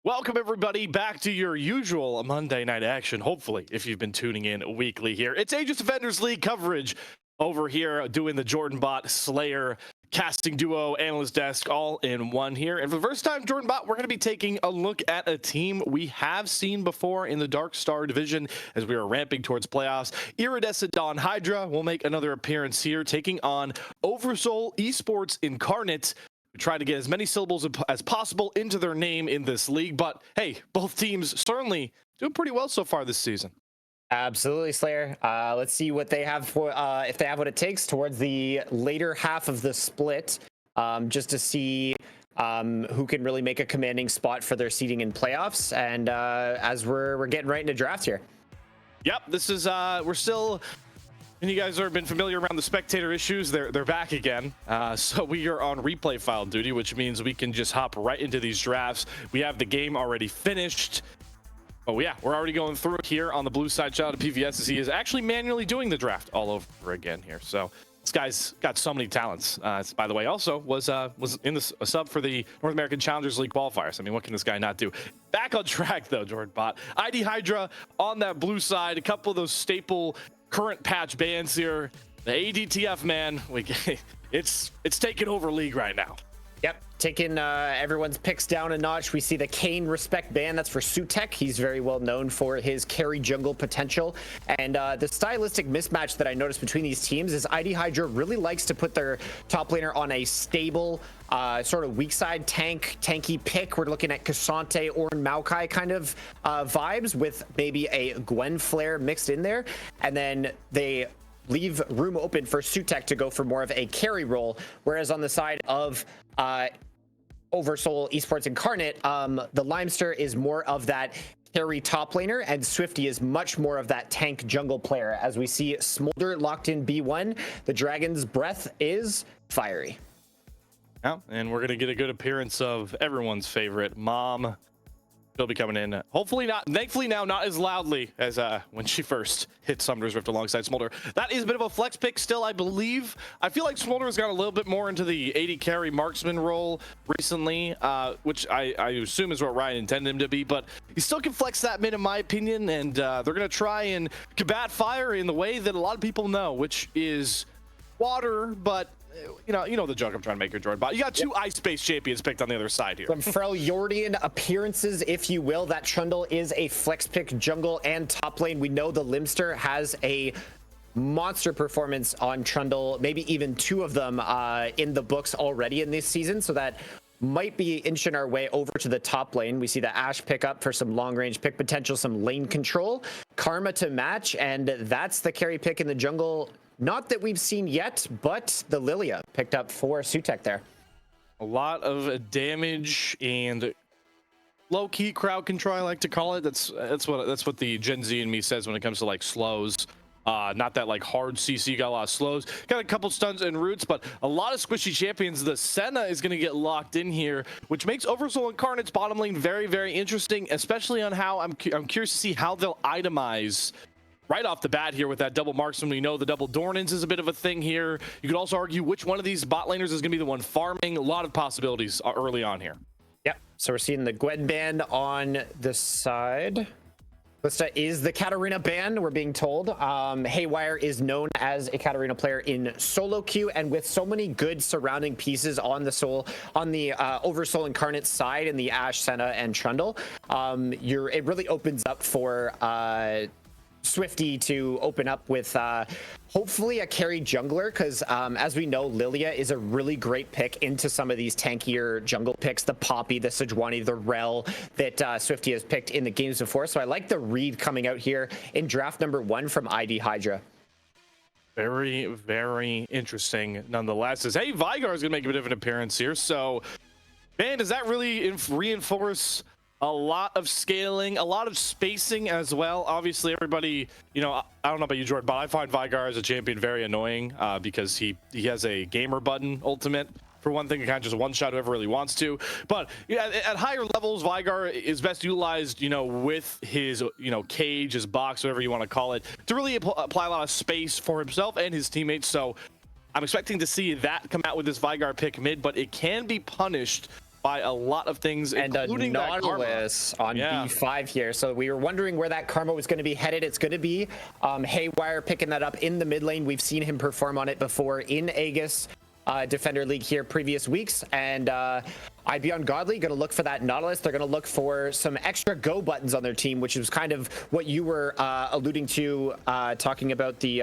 Welcome, everybody, back to your usual Monday night action. Hopefully, if you've been tuning in weekly here, it's Aegis Defenders League coverage over here, doing the Jordan Bot Slayer casting duo analyst desk all in one here. And for the first time, Jordan Bot, we're going to be taking a look at a team we have seen before in the Dark Star division as we are ramping towards playoffs. Iridescent on Hydra will make another appearance here, taking on OverSoul Esports Incarnate. Try to get as many syllables as possible into their name in this league, but hey, both teams certainly doing pretty well so far this season. Absolutely, Slayer. Let's see what they have for if they have what it takes towards the later half of the split, just to see who can really make a commanding spot for their seeding in playoffs. And as we're getting right into draft here. Yep, this is we're still. And you guys have been familiar around the spectator issues. They're back again. So we are on replay file duty, which means we can just hop right into these drafts. We have the game already finished. Oh yeah, we're already going through it here on the blue side. Shout out to PVS as he is actually manually doing the draft all over again here. So this guy's got so many talents. By the way, also was in the sub for the North American Challengers League qualifiers. I mean, what can this guy not do? Back on track though, Jordan Bot. ID Hydra on that blue side. A couple of those staple current patch bans here. The ADTF, man, it's taking over league right now. Yep, taking everyone's picks down a notch. We see the Kane respect ban. That's for Sutek. He's very well known for his carry jungle potential. And the stylistic mismatch that I noticed between these teams is ID Hydra really likes to put their top laner on a stable, sort of weak side tanky pick. We're looking at Cassante or Maokai kind of vibes with maybe a Gwen flare mixed in there. And then they leave room open for Sutek to go for more of a carry role, whereas on the side of OverSoul Esports Incarnate, the Limester is more of that carry top laner, and Swifty is much more of that tank jungle player. As we see Smolder locked in B1, the Dragon's Breath is fiery. Yeah, and we're gonna get a good appearance of everyone's favorite Mom. She'll be coming in, hopefully not, thankfully now, not as loudly as when she first hit Summoner's Rift alongside Smolder. That is a bit of a flex pick still, I believe. I feel like Smolder has got a little bit more into the 80 carry marksman role recently, which I assume is what Ryan intended him to be, but he still can flex that mid in my opinion, and they're going to try and combat fire in the way that a lot of people know, which is water, but you know the joke I'm trying to make here, Jordan. But you got two ice-based champions picked on the other side here. Some Freljordian appearances, if you will. That Trundle is a flex pick jungle and top lane. We know the Limster has a monster performance on Trundle, maybe even two of them in the books already in this season. So that might be inching our way over to the top lane. We see the Ashe pick up for some long-range pick potential, some lane control, Karma to match, and that's the carry pick in the jungle. Not that we've seen yet, but the Lilia picked up for Sutek there. A lot of damage and low-key crowd control, I like to call it. That's what the Gen Z in me says when it comes to like slows. Not that like hard CC, got a lot of slows, got a couple stuns and roots, but a lot of squishy champions. The Senna is going to get locked in here, which makes OverSoul Incarnate's bottom lane very, very interesting, especially on how I'm curious to see how they'll itemize right off the bat here with that double marksman. We know the double Dornans is a bit of a thing here. You could also argue which one of these bot laners is going to be the one farming. A lot of possibilities early on here. Yep. So we're seeing the Gwen band on the side. Lista is the Katarina band, we're being told. Haywire is known as a Katarina player in solo queue, and with so many good surrounding pieces on the OverSoul Incarnate side in the Ashe, Senna, and Trundle, it really opens up for Swifty to open up with hopefully a carry jungler, because as we know, Lilia is a really great pick into some of these tankier jungle picks, the Poppy, the Sejuani, the Rel that Swifty has picked in the games before. So I like the read coming out here in draft number 1 from ID Hydra. Very, very interesting nonetheless. Hey, Vigar is going to make a bit of an appearance here. So, man, does that really reinforce a lot of scaling, a lot of spacing as well? Obviously, everybody, I don't know about you, Jordan, but I find Vigar as a champion very annoying because he has a gamer button ultimate. For one thing, it kind of just one-shot whoever really wants to. But at higher levels, Vigar is best utilized, with his, cage, his box, whatever you want to call it, to really apply a lot of space for himself and his teammates. So I'm expecting to see that come out with this Vigar pick mid, but it can be punished by a lot of things, and including Nautilus on B5 here. So we were wondering where that Karma was going to be headed. It's going to be Haywire picking that up in the mid lane. We've seen him perform on it before in Aegis Defender League here previous weeks. And I'd be ungodly going to look for that Nautilus. They're going to look for some extra go buttons on their team, which is kind of what you were alluding to, talking about the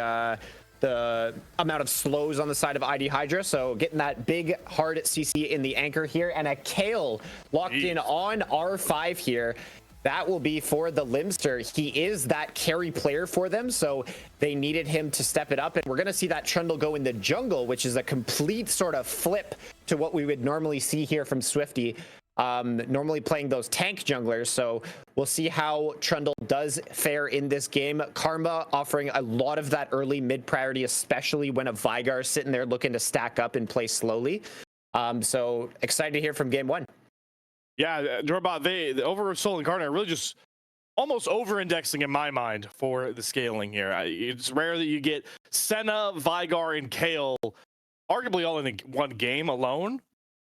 amount of slows on the side of ID Hydra. So getting that big hard CC in the anchor here, and a Kale locked in on R5 here. That will be for the Limster. He is that carry player for them, so they needed him to step it up. And we're going to see that Trundle go in the jungle, which is a complete sort of flip to what we would normally see here from Swifty. Normally playing those tank junglers, so we'll see how Trundle does fare in this game. Karma offering a lot of that early mid priority, especially when a Vigar is sitting there looking to stack up and play slowly. So excited to hear from game one. Yeah, Jorbot, the OverSoul Incarnate are really just almost over-indexing in my mind for the scaling here. It's rare that you get Senna, Vigar, and Kale arguably all in one game alone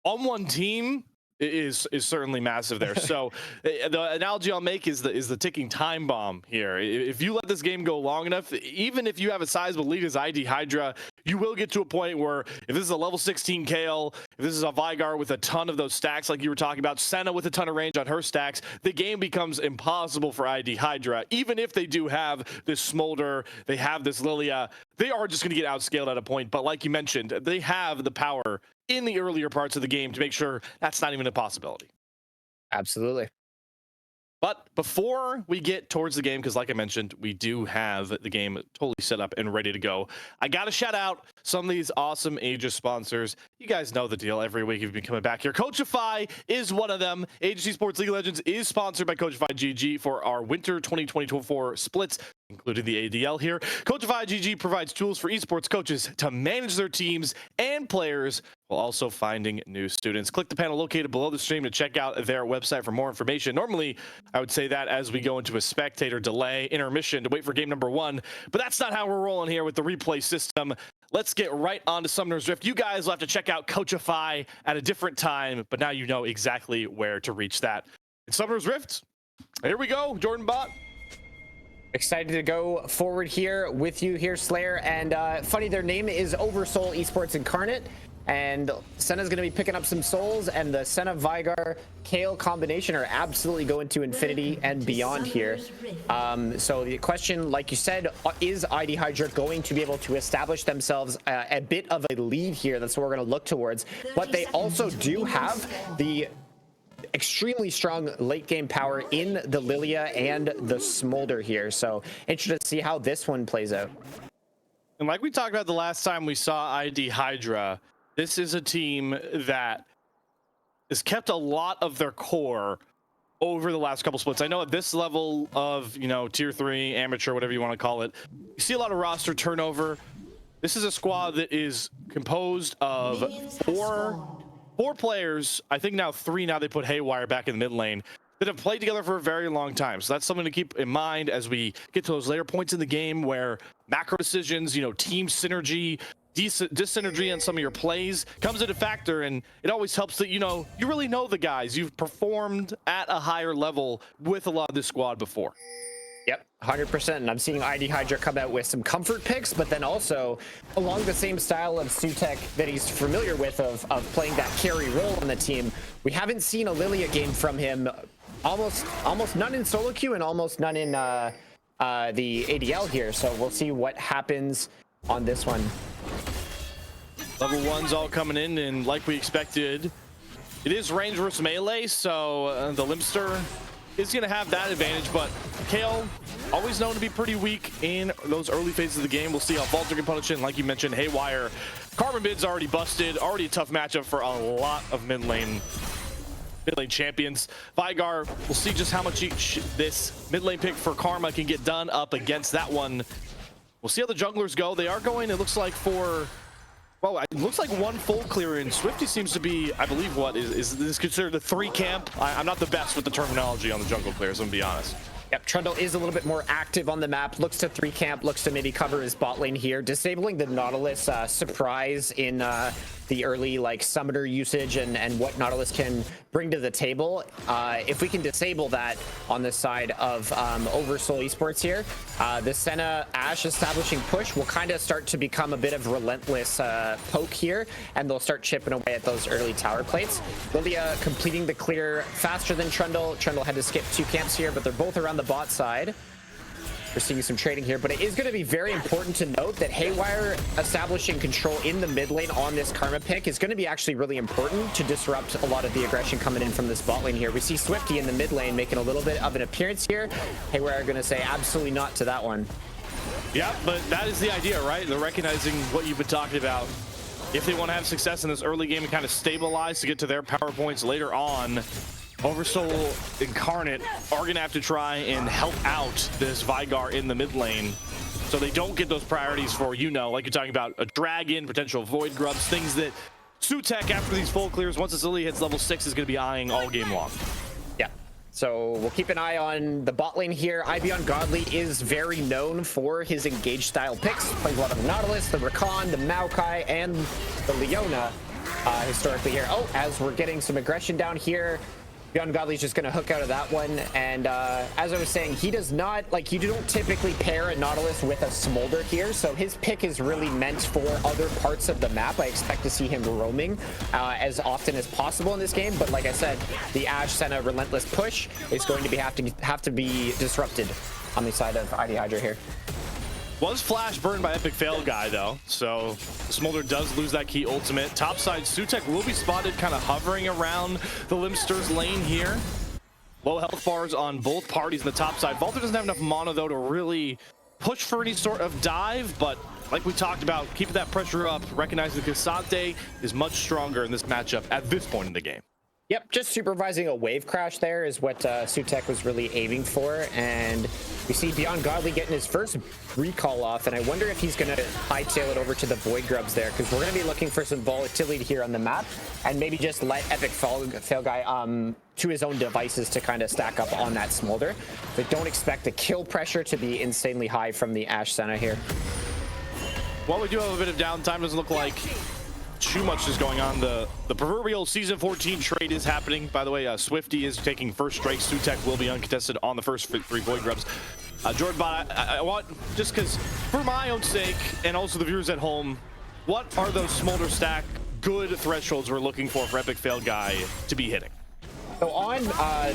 on one team. Is certainly massive there. So the analogy I'll make is the ticking time bomb here. If you let this game go long enough, even if you have a sizable lead as ID Hydra, you will get to a point where if this is a level 16 Kale, if this is a Vigar with a ton of those stacks like you were talking about, Senna with a ton of range on her stacks, the game becomes impossible for ID Hydra. Even if they do have this Smolder, they have this Lilia, they are just going to get outscaled at a point. But like you mentioned, they have the power in the earlier parts of the game to make sure that's not even a possibility. Absolutely. But before we get towards the game, because like I mentioned, we do have the game totally set up and ready to go, I got to shout out some of these awesome Aegis sponsors. You guys know the deal. Every week you've been coming back here. Coachify is one of them. Aegis Esports League of Legends is sponsored by Coachify GG for our winter 2024 splits, including the ADL here. Coachify GG provides tools for esports coaches to manage their teams and players while also finding new students. Click the panel located below the stream to check out their website for more information. Normally, I would say that as we go into a spectator delay intermission to wait for game number one, but that's not how we're rolling here with the replay system. Let's get right on to Summoner's Rift. You guys will have to check out Coachify at a different time, but now you know exactly where to reach that. In Summoner's Rift, here we go, Jordan Bot. Excited to go forward here with you here, Slayer. And funny, their name is OverSoul Esports Incarnate. And Senna's going to be picking up some souls, and the Senna Vigar Kale combination are absolutely going to infinity and beyond here. So the question, like you said, is ID Hydra going to be able to establish themselves a bit of a lead here? That's what we're going to look towards. But they also do have the extremely strong late game power in the Lilia and the Smolder here. So interested to see how this one plays out. And like we talked about the last time we saw ID Hydra, this is a team that has kept a lot of their core over the last couple splits. I know at this level of, you know, tier 3, amateur, whatever you want to call it, you see a lot of roster turnover. This is a squad that is composed of four players. I think now 3, now they put Haywire back in the mid lane, that have played together for a very long time. So that's something to keep in mind as we get to those later points in the game where macro decisions, you know, team synergy, dis-synergy on some of your plays comes into factor. And it always helps that, you know, you really know the guys. You've performed at a higher level with a lot of this squad before. Yep, 100%. And I'm seeing ID Hydra come out with some comfort picks, but then also along the same style of Sutek that he's familiar with of playing that carry role on the team. We haven't seen a Lilia game from him. Almost none in solo queue and almost none in the ADL here. So we'll see what happens on this one. Level 1's all coming in, and like we expected, it is range versus melee, so the Limster is going to have that advantage, but Kale, always known to be pretty weak in those early phases of the game. We'll see how Valter can punish it, and like you mentioned, Haywire. Carbon mid's already busted, already a tough matchup for a lot of mid lane champions. Vigar, we'll see just how much this mid lane pick for Karma can get done up against that one. We'll see how the junglers go. They are going, it looks like, for, well, it looks like one full clear, and Swifty seems to be, I believe, what is this considered a 3 camp? I'm not the best with the terminology on the jungle clears, I'm gonna be honest. Yep, Trundle is a little bit more active on the map, looks to 3 camp, looks to maybe cover his bot lane here, disabling the Nautilus surprise in the early like summoner usage and what Nautilus can bring to the table. If we can disable that on the side of OverSoul Esports here, the Senna Ashe establishing push will kind of start to become a bit of relentless poke here, and they'll start chipping away at those early tower plates. Lilia completing the clear faster than Trundle. Trundle had to skip 2 camps here, but they're both around the bot side. We're seeing some trading here, but it is going to be very important to note that Haywire establishing control in the mid lane on this Karma pick is going to be actually really important to disrupt a lot of the aggression coming in from this bot lane here. We see Swifty in the mid lane making a little bit of an appearance here. Haywire are going to say absolutely not to that one. Yeah, but that is the idea, right? They're recognizing what you've been talking about. If they want to have success in this early game and kind of stabilize to get to their power points later on, OverSoul Incarnate are going to have to try and help out this Veigar in the mid lane so they don't get those priorities for, you know, like you're talking about a dragon, potential void grubs, things that Sutek, after these full clears, once this Lily hits level 6, is going to be eyeing all game long. Yeah. So we'll keep an eye on the bot lane here. Ibeon Godly is very known for his engage style picks. Plays a lot of Nautilus, the Rakan, the Maokai, and the Leona historically here. Oh, as we're getting some aggression down here, Beyond Godly's just going to hook out of that one. And as I was saying, he does not, like, you don't typically pair a Nautilus with a Smolder here. So his pick is really meant for other parts of the map. I expect to see him roaming as often as possible in this game. But like I said, the Ashe Senna relentless push is going to be have to be disrupted on the side of ID Hydra here. Was flash burned by Epic Fail Guy, though, so Smolder does lose that key ultimate. Topside, Sutek will be spotted kind of hovering around the Limster's lane here. Low health bars on both parties in the top side. Valter doesn't have enough mana, though, to really push for any sort of dive, but like we talked about, keeping that pressure up, recognizing that Cassante is much stronger in this matchup at this point in the game. Yep, just supervising a wave crash there is what Sutek was really aiming for, and we see Beyond Godly getting his first recall off, and I wonder if he's going to hightail it over to the Void Grubs there, because we're going to be looking for some volatility here on the map, and maybe just let Epic Fail Guy to his own devices to kind of stack up on that Smolder. But don't expect the kill pressure to be insanely high from the Ashe Senna here. While we do have a bit of downtime, doesn't look like too much is going on. The proverbial season 14 trade is happening. By the way, Swifty is taking first strike. Sutek will be uncontested on the first 3 Void Grubs. Jordan Bot, I want, just because for my own sake and also the viewers at home, what are those Smolder stack good thresholds we're looking for Epic Fail Guy to be hitting? So on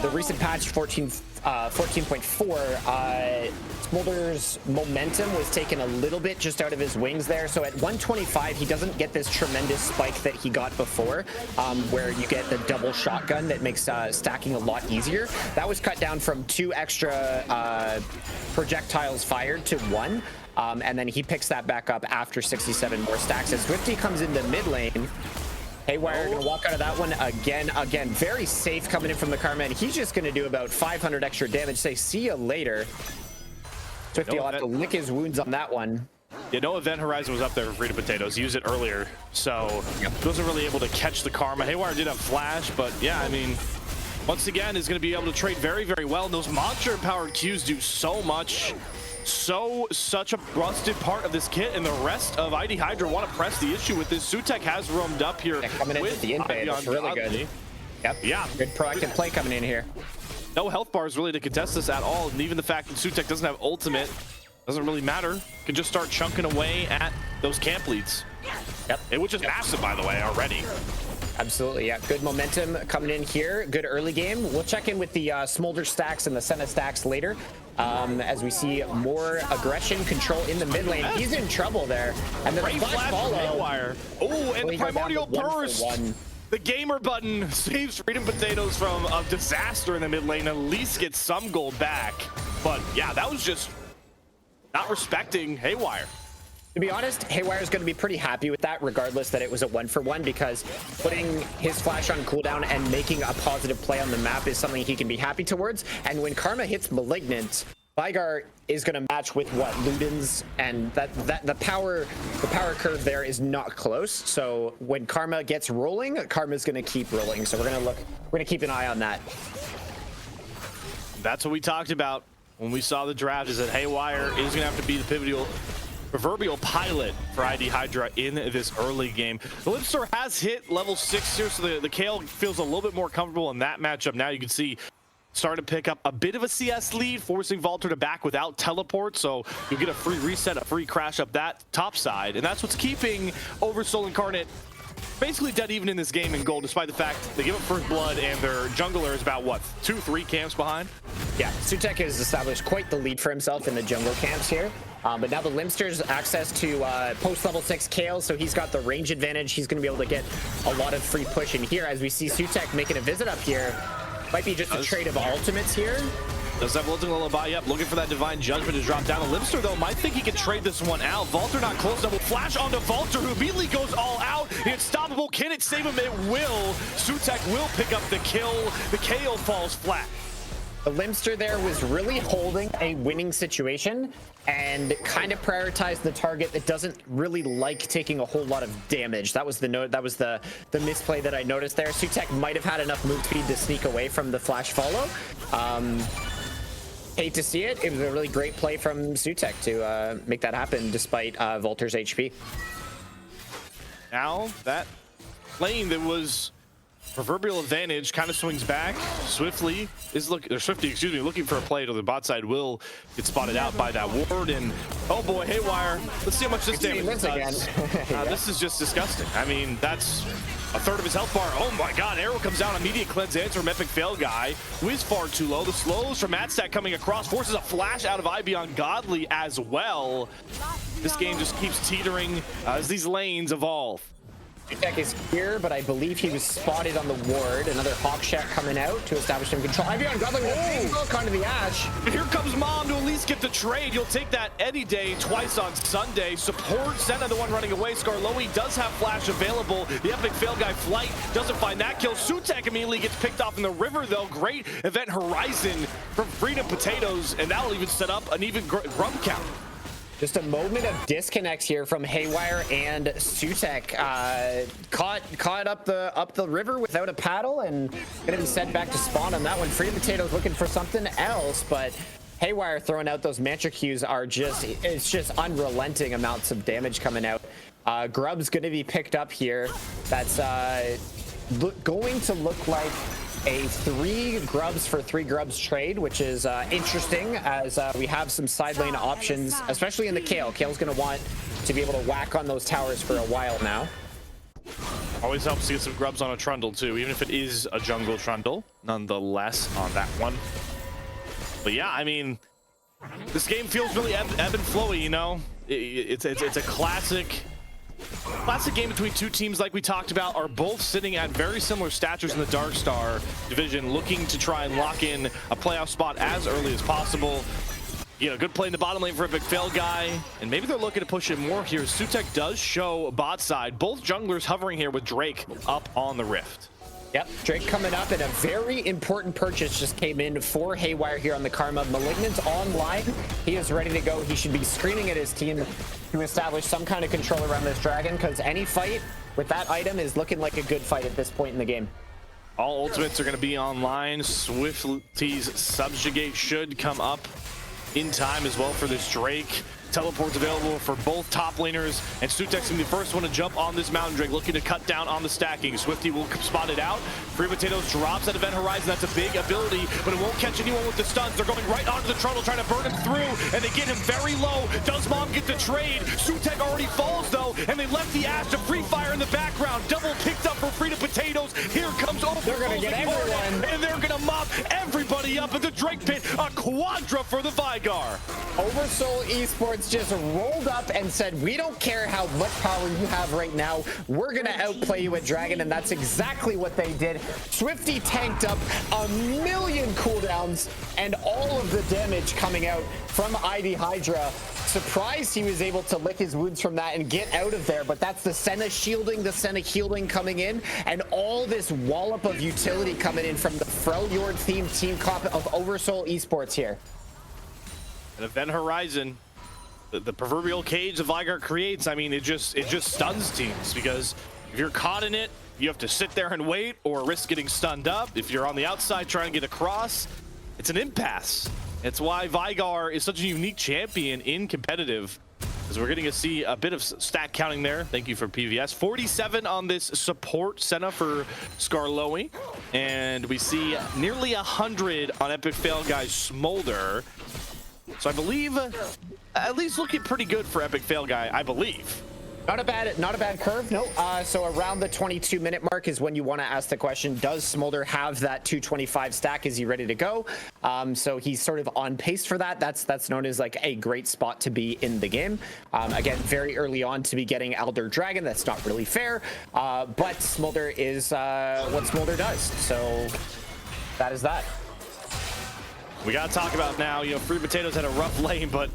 the recent patch 14.4, Smolder's momentum was taken a little bit just out of his wings there. So at 125, he doesn't get this tremendous spike that he got before, where you get the double shotgun that makes stacking a lot easier. That was cut down from 2 extra projectiles fired to 1. And then he picks that back up after 67 more stacks. As Swifty comes into mid lane, Haywire gonna walk out of that one again. Very safe coming in from the Karma, and he's just gonna do about 500 extra damage. Say, see you later. Swifty will have to lick his wounds on that one. Yeah, no Event Horizon was up there for Free to Potatoes. He used it earlier, so he wasn't really able to catch the Karma. Haywire did have Flash, but yeah, I mean, once again, is gonna be able to trade very, very well. And those monster-empowered Qs do so much. Such a busted part of this kit, and the rest of ID Hydra want to press the issue with this. Sutek has roamed up here. Yeah, coming in with the invade. That's really good. Yep. Yeah. Good proactive play coming in here. No health bars really to contest this at all, and even the fact that Sutek doesn't have ultimate doesn't really matter. Can just start chunking away at those camp leads. Yep. Which is massive, by the way, already. Absolutely, yeah. Good momentum coming in here. Good early game. We'll check in with the Smolder stacks and the Senna stacks later. As we see more aggression control in the mid lane. He's in trouble there. And then the flash follow. Oh, and the primordial burst. The gamer button saves Freedom Potatoes from a disaster in the mid lane. At least get some gold back. But yeah, that was just not respecting Haywire. To be honest, Haywire is going to be pretty happy with that, regardless that it was a 1-for-1, because putting his flash on cooldown and making a positive play on the map is something he can be happy towards. And when Karma hits Malignant, Veigar is going to match with what Luden's, and the power curve there is not close. So when Karma gets rolling, Karma's going to keep rolling. So we're going to keep an eye on that. That's what we talked about. when we saw the draft is that Haywire is going to have to be the proverbial pilot for ID Hydra in this early game. The Lipster has hit level 6 here, so the Kale feels a little bit more comfortable in that matchup. Now you can see starting to pick up a bit of a CS lead, forcing Valter to back without teleport, so you get a free reset, a free crash up that top side, and that's what's keeping OverSoul Incarnate basically dead even in this game in gold, despite the fact they give up first blood and their jungler is about, what, 2-3 camps behind? Yeah, Sutek has established quite the lead for himself in the jungle camps here. But now the Limster's access to post-level 6 Kale, so he's got the range advantage. He's going to be able to get a lot of free push in here, as we see Sutek making a visit up here. Might be just a trade of ultimates here. Does have Lilting Lullaby up, looking for that Divine Judgment to drop down. The Limster, though, might think he can trade this one out. Valter not close enough. Will flash onto Valter, who immediately goes all out. The unstoppable. Can it save him? It will. Sutek will pick up the kill. The KO falls flat. The Limster there was really holding a winning situation and kind of prioritized the target that doesn't really like taking a whole lot of damage. That was the note. That was the misplay that I noticed there. Sutek might have had enough move speed to sneak away from the flash follow. Hate to see it. It was a really great play from Sutek to make that happen despite Valter's HP. Now that lane that was proverbial advantage kind of swings back. Swifty, looking for a play to the bot side will get spotted out by that ward, and oh boy, Haywire. Let's see how much this damage does. Yeah. This is just disgusting. I mean, that's a third of his health bar. Oh my god, arrow comes out, immediate cleanse answer from Epic Fail Guy, who is far too low. The slows from Madstack coming across forces a flash out of IB on Godly as well. This game just keeps teetering as these lanes evolve. Sutek is here, but I believe he was spotted on the ward. Another Hawk Shack coming out to establish him control. IB on Godly with a hook onto the Ash. Here comes Mom to at least get the trade. You'll take that any day, twice on Sunday. Support, Senna the one running away. Skarloey does have flash available. The Epic Fail Guy flight doesn't find that kill. Sutek immediately gets picked off in the river, though. Great Event Horizon from Freedom Potatoes, and that'll even set up an even Grum count. Just a moment of disconnects here from Haywire and Sutek. Caught up the river without a paddle and getting sent back to spawn on that one. Freedom Potatoes looking for something else, but Haywire throwing out those mantra Qs are it's just unrelenting amounts of damage coming out. Grub's going to be picked up here. That's going to look like a 3 grubs for 3 grubs trade, which is interesting, as we have some side lane options, especially in the Kale. Kale's going to want to be able to whack on those towers for a while now. Always helps to get some grubs on a Trundle too, even if it is a jungle Trundle, nonetheless, on that one. But yeah, I mean, this game feels really ebb and flowy, you know? It's a classic game between two teams, like we talked about, are both sitting at very similar statures in the Dark Star division, looking to try and lock in a playoff spot as early as possible. You know, good play in the bottom lane for a big fail guy, and maybe they're looking to push it more here. Sutek does show bot side. Both junglers hovering here with Drake up on the Rift. Yep, Drake coming up, and a very important purchase just came in for Haywire here on the Karma. Malignant's online. He is ready to go. He should be screaming at his team to establish some kind of control around this dragon, because any fight with that item is looking like a good fight at this point in the game. All ultimates are going to be online. Swifty's Subjugate should come up in time as well for this Drake. Teleports available for both top laners, and Sutek's gonna be the first one to jump on this Mountain Drake, looking to cut down on the stacking. Swifty will spot it out. Free Potatoes drops at Event Horizon. That's a big ability, but it won't catch anyone with the stuns. They're going right onto the Trundle, trying to burn him through, and they get him very low. Does Mom get the trade? Sutek already falls, though, and they left the Ash to Free Fire in the background. Double picked up for Freedom Potatoes. Here comes OverSoul. They're gonna get everyone, and they're gonna mop everybody up at the Drake pit. A quadra for the Vigar. OverSoul Esports just rolled up and said, we don't care how much power you have right now, we're gonna outplay you at Dragon, and that's exactly what they did. Swifty tanked up a million cooldowns and all of the damage coming out from ID Hydra. Surprised he was able to lick his wounds from that and get out of there, but that's the Senna shielding, the Senna healing coming in, and all this wallop of utility coming in from the Freljord themed team comp of OverSoul Esports here. An Event Horizon, the proverbial cage the Vigar creates. I mean, it just stuns teams, because if you're caught in it, you have to sit there and wait or risk getting stunned up. If you're on the outside trying to get across, it's an impasse. It's why Vigar is such a unique champion in competitive, as we're getting to see a bit of stat counting there. Thank you for PVS. 47 on this support Senna for Skarloey, and we see nearly 100 on Epic Fail Guy's Smolder. So I believe at least looking pretty good for Epic Fail Guy, I believe. Not a bad curve, no. So around the 22-minute mark is when you want to ask the question, does Smolder have that 225 stack? Is he ready to go? So he's sort of on pace for that. That's known as like a great spot to be in the game. Again, very early on to be getting Elder Dragon. That's not really fair. But Smolder is what Smolder does. So that is that. We got to talk about now, you know, Free Potatoes had a rough lane, but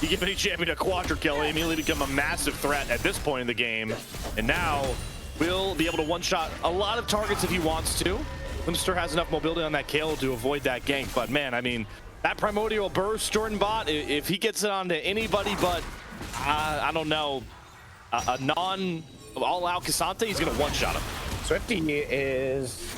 you give any champion a quadra kill, they immediately become a massive threat at this point in the game. And now will be able to one-shot a lot of targets if he wants to. Limster has enough mobility on that kill to avoid that gank, but man, I mean, that Primordial Burst, Jordan Bot, if he gets it onto anybody but, I don't know, a non-all-out Cassante, he's going to one-shot him. Swifty is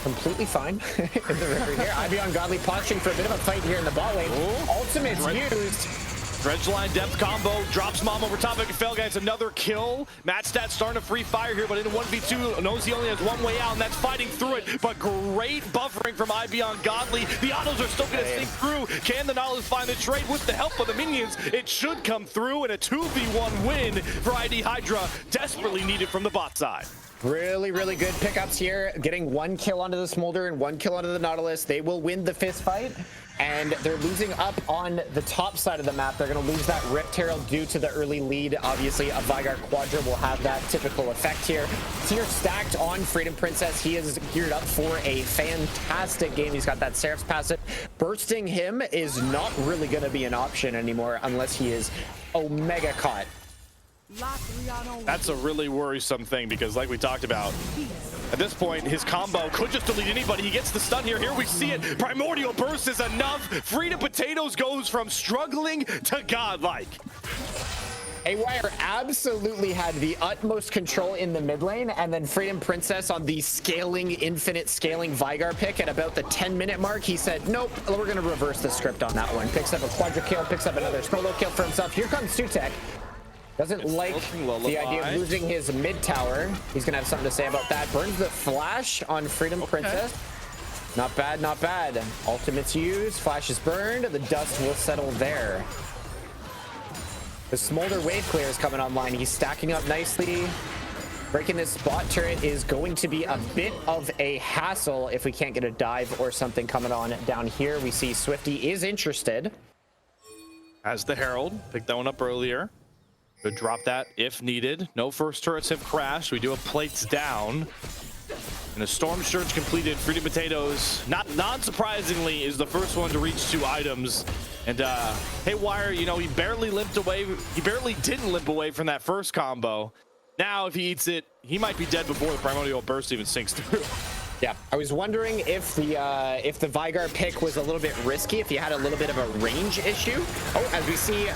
completely fine in the river here. Ivy Ungodly posturing for a bit of a fight here in the bot lane. Ooh. Ultimate's used. Dredge line depth combo, drops Mom over top. Epic Fail Guy, it's another kill. Mattstat starting to free fire here, but in 1v2, knows he only has one way out, and that's fighting through it. But great buffering from IB Ungodly. The autos are still gonna sink through. Can the Nautilus find the trade with the help of the minions? It should come through, and a 2v1 win for ID Hydra, desperately needed from the bot side. Really, really good pickups here. Getting one kill onto the Smolder and one kill onto the Nautilus. They will win the fist fight, and they're losing up on the top side of the map. They're going to lose that Rift Herald due to the early lead. Obviously, a Vigar Quadra will have that typical effect here. Tier stacked on Freedom Princess. He is geared up for a fantastic game. He's got that Seraph's passive. Bursting him is not really going to be an option anymore unless he is Omega caught. That's a really worrisome thing, because like we talked about, at this point his combo could just delete anybody. He gets the stun here. Here we see it. Primordial Burst is enough. Freedom Potatoes goes from struggling to godlike. Aegis absolutely had the utmost control in the mid lane, and then Freedom Princess on the infinite scaling Vigar pick at about the 10-minute mark, he said, nope, we're going to reverse the script on that one. Picks up a quadra kill, picks up another solo kill for himself. Here comes Sutek. Doesn't like the idea of losing his mid tower. He's gonna have something to say about that. Burns the flash on Freedom Princess. Not bad, not bad. Ultimate's used, flash is burned, the dust will settle there. The Smolder wave clear is coming online. He's stacking up nicely. Breaking this bot turret is going to be a bit of a hassle if we can't get a dive or something coming on down here. We see Swifty is interested. As the Herald, picked that one up earlier. Could drop that if needed. No first turrets have crashed. We do have plates down. And a Storm Surge completed. Freedom Potatoes, non-surprisingly, is the first one to reach 2 items. And Haywire, you know, he barely limped away. He barely didn't limp away from that first combo. Now, if he eats it, he might be dead before the Primordial Burst even sinks through. Yeah, I was wondering if the Vigar pick was a little bit risky, if he had a little bit of a range issue. Oh, as we see,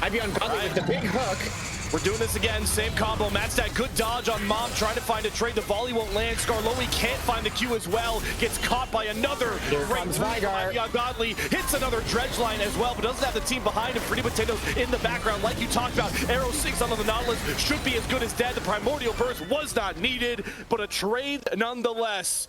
I'd be ungodly with the big hook. We're doing this again, same combo. Mattstat, good dodge on Mom, trying to find a trade. The volley won't land. Skarloey can't find the Q as well. Gets caught by another. Here comes Vigar. Ungodly hits another dredge line as well, but doesn't have the team behind him. Freedom Potatoes in the background, like you talked about. Arrow 6 onto the Nautilus should be as good as dead. The Primordial Burst was not needed, but a trade nonetheless.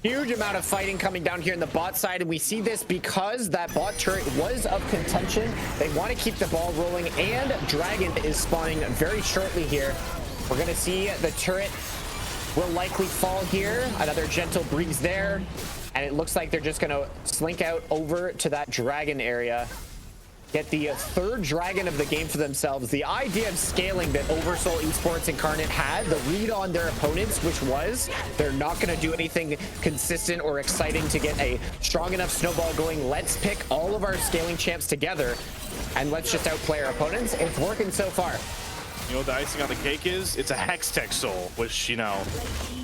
Huge amount of fighting coming down here in the bot side, and we see this because that bot turret was of contention. They want to keep the ball rolling, and Dragon is spawning very shortly here. We're going to see the turret will likely fall here. Another gentle breeze there, and it looks like they're just going to slink out over to that Dragon area. Get the 3rd Dragon of the game for themselves. The idea of scaling that OverSoul Esports Incarnate had, the read on their opponents, which was they're not going to do anything consistent or exciting to get a strong enough snowball going. Let's pick all of our scaling champs together and let's just outplay our opponents. It's working so far. You know what the icing on the cake is? It's a Hextech soul, which, you know,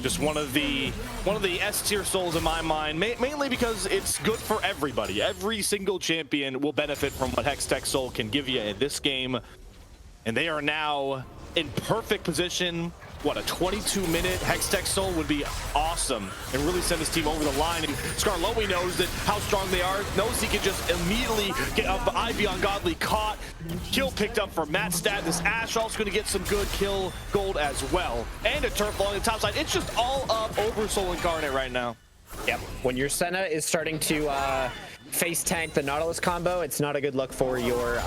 just one of the S tier souls in my mind, mainly because it's good for everybody. Every single champion will benefit from what Hextech soul can give you in this game, and they are now in perfect position what, a 22-minute Hextech Soul would be awesome and really send his team over the line. And Skarlowy knows that how strong they are, knows he can just immediately get Ivy Ungodly caught, kill picked up for Matstat. This Ashe also going to get some good kill gold as well, and a turf along the top side. It's just all up OverSoul Incarnate right now. Yep, when your Senna is starting to face tank the Nautilus combo, it's not a good look for your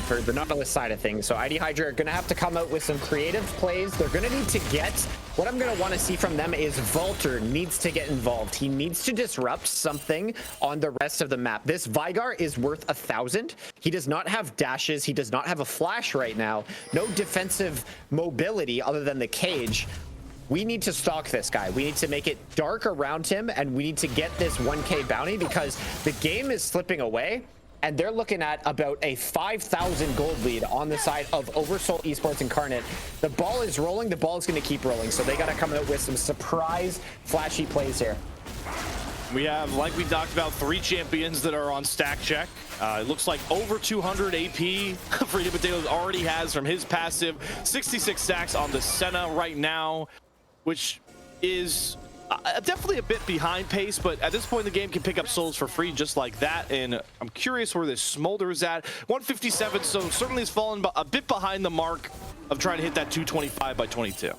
for the Nautilus side of things. So ID Hydra are going to have to come out with some creative plays. They're going to need to get, what I'm going to want to see from them is Vulter needs to get involved. He needs to disrupt something on the rest of the map. This Vigar is worth 1,000. He does not have dashes. He does not have a flash right now. No defensive mobility other than the cage. We need to stalk this guy. We need to make it dark around him, and we need to get this 1K bounty because the game is slipping away, and they're looking at about a 5,000 gold lead on the side of OverSoul Esports Incarnate. The ball is rolling. The ball is going to keep rolling, so they got to come out with some surprise, flashy plays here. We have, like we talked about, 3 champions that are on stack check. It looks like over 200 AP Freedom Potatoes already has from his passive. 66 stacks on the Senna right now, which is definitely a bit behind pace, but at this point in the game can pick up souls for free just like that. And I'm curious where this Smolder is at. 157, so certainly has fallen a bit behind the mark of trying to hit that 225 by 22.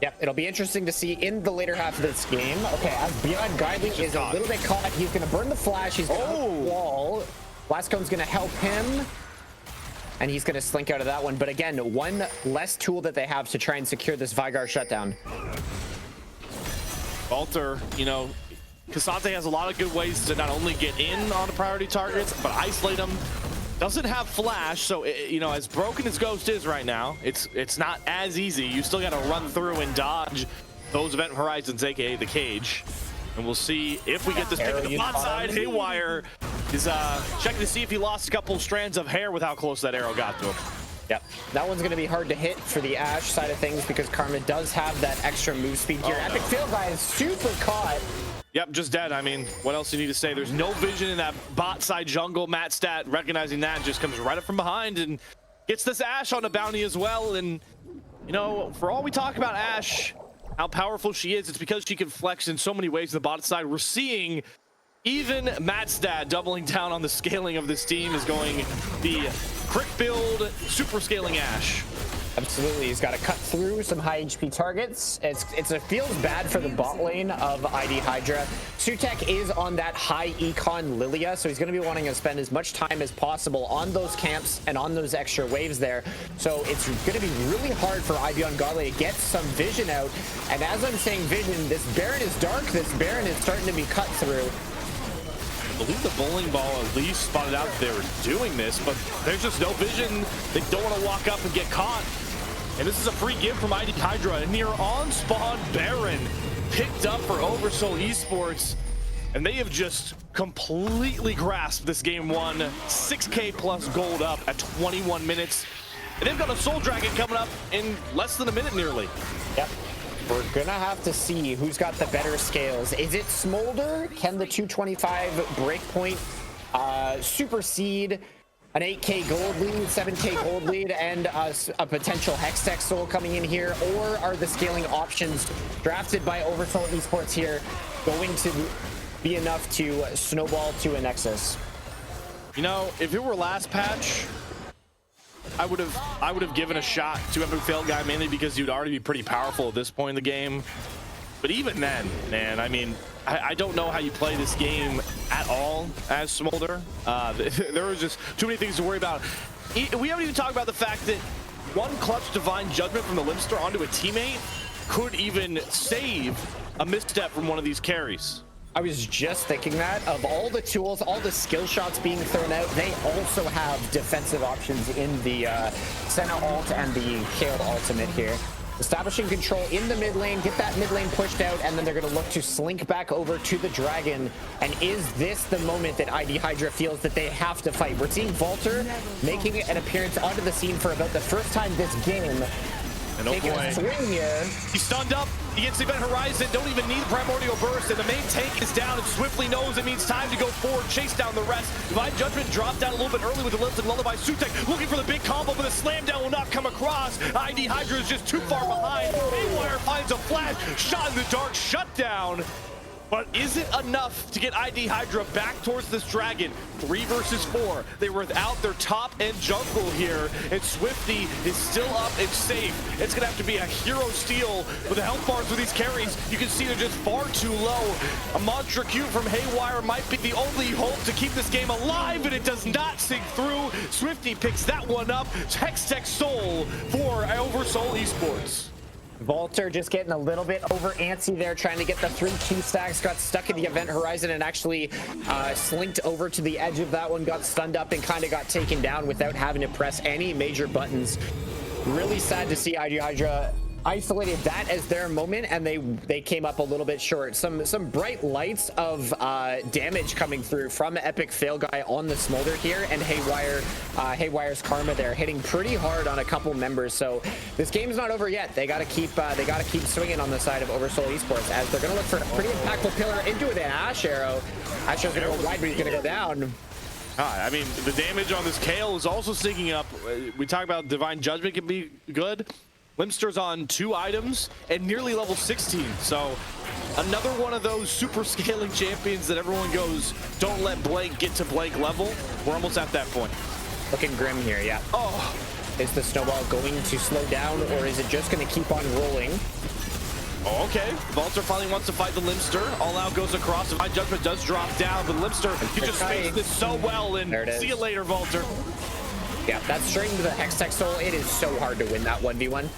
Yep, it'll be interesting to see in the later half of this game. Okay, as Beyond Guiding is a little bit caught, he's going to burn the flash, he's going to hit the wall. Blastcone's going to help him, and he's going to slink out of that one. But again, one less tool that they have to try and secure this Vigar shutdown. Walter, you know, Cassante has a lot of good ways to not only get in on the priority targets, but isolate them. Doesn't have flash, so you know, as broken as Ghost is right now, it's not as easy. You still got to run through and dodge those event horizons, aka the cage. And we'll see if we get this pick on the bot side. Haywire is checking to see if he lost a couple strands of hair with how close that arrow got to him. Yep, that one's going to be hard to hit for the Ashe side of things because Karma does have that extra move speed here. Epic Fail guy is super caught. Yep, just dead. I mean, what else do you need to say? There's no vision in that bot side jungle. Matstat recognizing that just comes right up from behind and gets this Ashe on a bounty as well. And, you know, for all we talk about Ashe, how powerful she is, it's because she can flex in so many ways on the bot side. We're seeing even Matstat doubling down on the scaling of this team is going the quick build, super scaling Ashe. Absolutely, he's got to cut through some high HP targets. It feels bad for the bot lane of ID Hydra. Sutek is on that high econ Lilia, so he's going to be wanting to spend as much time as possible on those camps and on those extra waves there. So it's going to be really hard for Ivy Ungodly to get some vision out. And as I'm saying vision, this Baron is dark. This Baron is starting to be cut through. I believe the bowling ball at least spotted out that they were doing this, but there's just no vision. They don't want to walk up and get caught. And this is a free give from ID Hydra. A near on-spawn Baron picked up for OverSoul Esports. And they have just completely grasped this game one. 6K plus gold up at 21 minutes. And they've got a Soul Dragon coming up in less than a minute nearly. Yep. We're gonna have to see who's got the better scales. Is it Smolder? Can the 225 breakpoint supersede an 8K gold lead, 7K gold lead, and a potential Hextech Soul coming in here? Or are the scaling options drafted by OverSoul Esports here going to be enough to snowball to a Nexus? You know, if it were last patch, I would have given a shot to Epic Fail guy, mainly because you'd already be pretty powerful at this point in the game. But even then, man, I mean, I don't know how you play this game at all as Smolder. There was just too many things to worry about. We haven't even talked about the fact that one clutch Divine Judgment from the Limster onto a teammate could even save a misstep from one of these carries. I was just thinking that of all the tools, all the skill shots being thrown out, they also have defensive options in the Senna ult and the Kayle ultimate here. Establishing control in the mid lane, get that mid lane pushed out, and then they're going to look to slink back over to the Dragon. And is this the moment that ID Hydra feels that they have to fight? We're seeing Vulter making an appearance onto the scene for about the first time this game. And oh boy, a swing here. He's stunned up. He gets the event horizon. Don't even need Primordial Burst. And the main tank is down and swiftly knows it means time to go forward, chase down the rest. Divine Judgment dropped down a little bit early with the Lilted Lullaby. Sutek looking for the big combo, but the slam down will not come across. ID Hydra is just too far behind. Haywire finds a flash, shot in the dark, shut down. But is it enough to get ID Hydra back towards this dragon? 3 versus 4. They were without their top end jungle here, and Swifty is still up and safe. It's gonna have to be a hero steal with the health bars with these carries. You can see they're just far too low. A monster Q from Haywire might be the only hope to keep this game alive, and it does not sink through. Swifty picks that one up. Hextech Soul for OverSoul Esports. Volter just getting a little bit over antsy there, trying to get the 3 Q stacks, got stuck in the event horizon and actually slinked over to the edge of that one, got stunned up and kind of got taken down without having to press any major buttons. Really sad to see ID Hydra isolated that as their moment, and they came up a little bit short. Some bright lights of damage coming through from Epic Fail Guy on the Smolder here, and Haywire's Karma there hitting pretty hard on a couple members. So this game's not over yet. They gotta keep swinging on the side of OverSoul Esports, as they're gonna look for a pretty impactful pillar into it. An Ash Arrow. Ash Arrow's gonna go wide, but he's gonna go down. I mean, the damage on this Kale is also sneaking up. We talk about Divine Judgment can be good. Limster's on 2 items and nearly level 16. So another one of those super scaling champions that everyone goes, don't let blank get to blank level. We're almost at that point. Looking grim here, yeah. Oh, is the snowball going to slow down, or is it just going to keep on rolling? Oh, okay. Volter finally wants to fight the Limster. All out goes across. My judgment does drop down, but Limster, you just faced this so well, and see you later, Volter. Yeah, that's straight into the Hextech Soul. It is so hard to win that 1v1.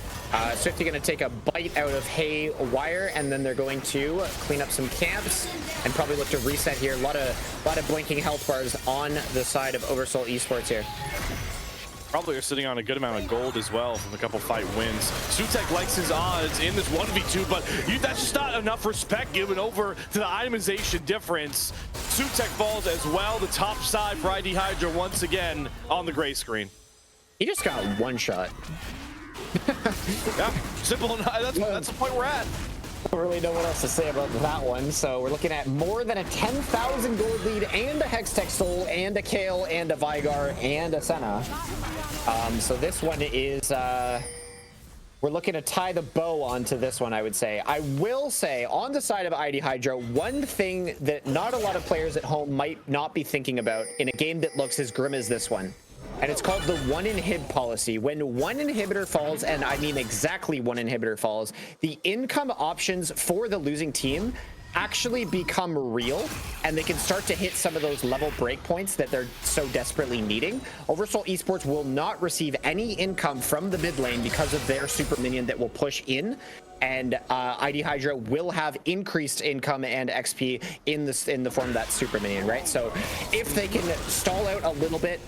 Swifty going to take a bite out of Haywire, and then they're going to clean up some camps and probably look to reset here. A lot of blinking health bars on the side of OverSoul Esports here. Probably are sitting on a good amount of gold as well from a couple fight wins. Sutek likes his odds in this 1v2, but that's just not enough respect given over to the itemization difference. Sutek falls as well. The top side for ID Hydra once again on the gray screen. He just got one shot. Yeah, simple enough. That's the point we're at. I don't really know what else to say about that one. So we're looking at more than a 10,000 gold lead, and a Hextech Soul, and a Kale, and a Vigar, and a Senna. So this one is we're looking to tie the bow onto this one, I would say. I will say, on the side of ID Hydra, one thing that not a lot of players at home might not be thinking about in a game that looks as grim as this one, and it's called the 1-inhib policy. When 1 inhibitor falls, and I mean exactly 1 inhibitor falls, the income options for the losing team actually become real, and they can start to hit some of those level breakpoints that they're so desperately needing. OverSoul Esports will not receive any income from the mid lane because of their super minion that will push in, and ID Hydra will have increased income and XP in the form of that super minion, right? So if they can stall out a little bit,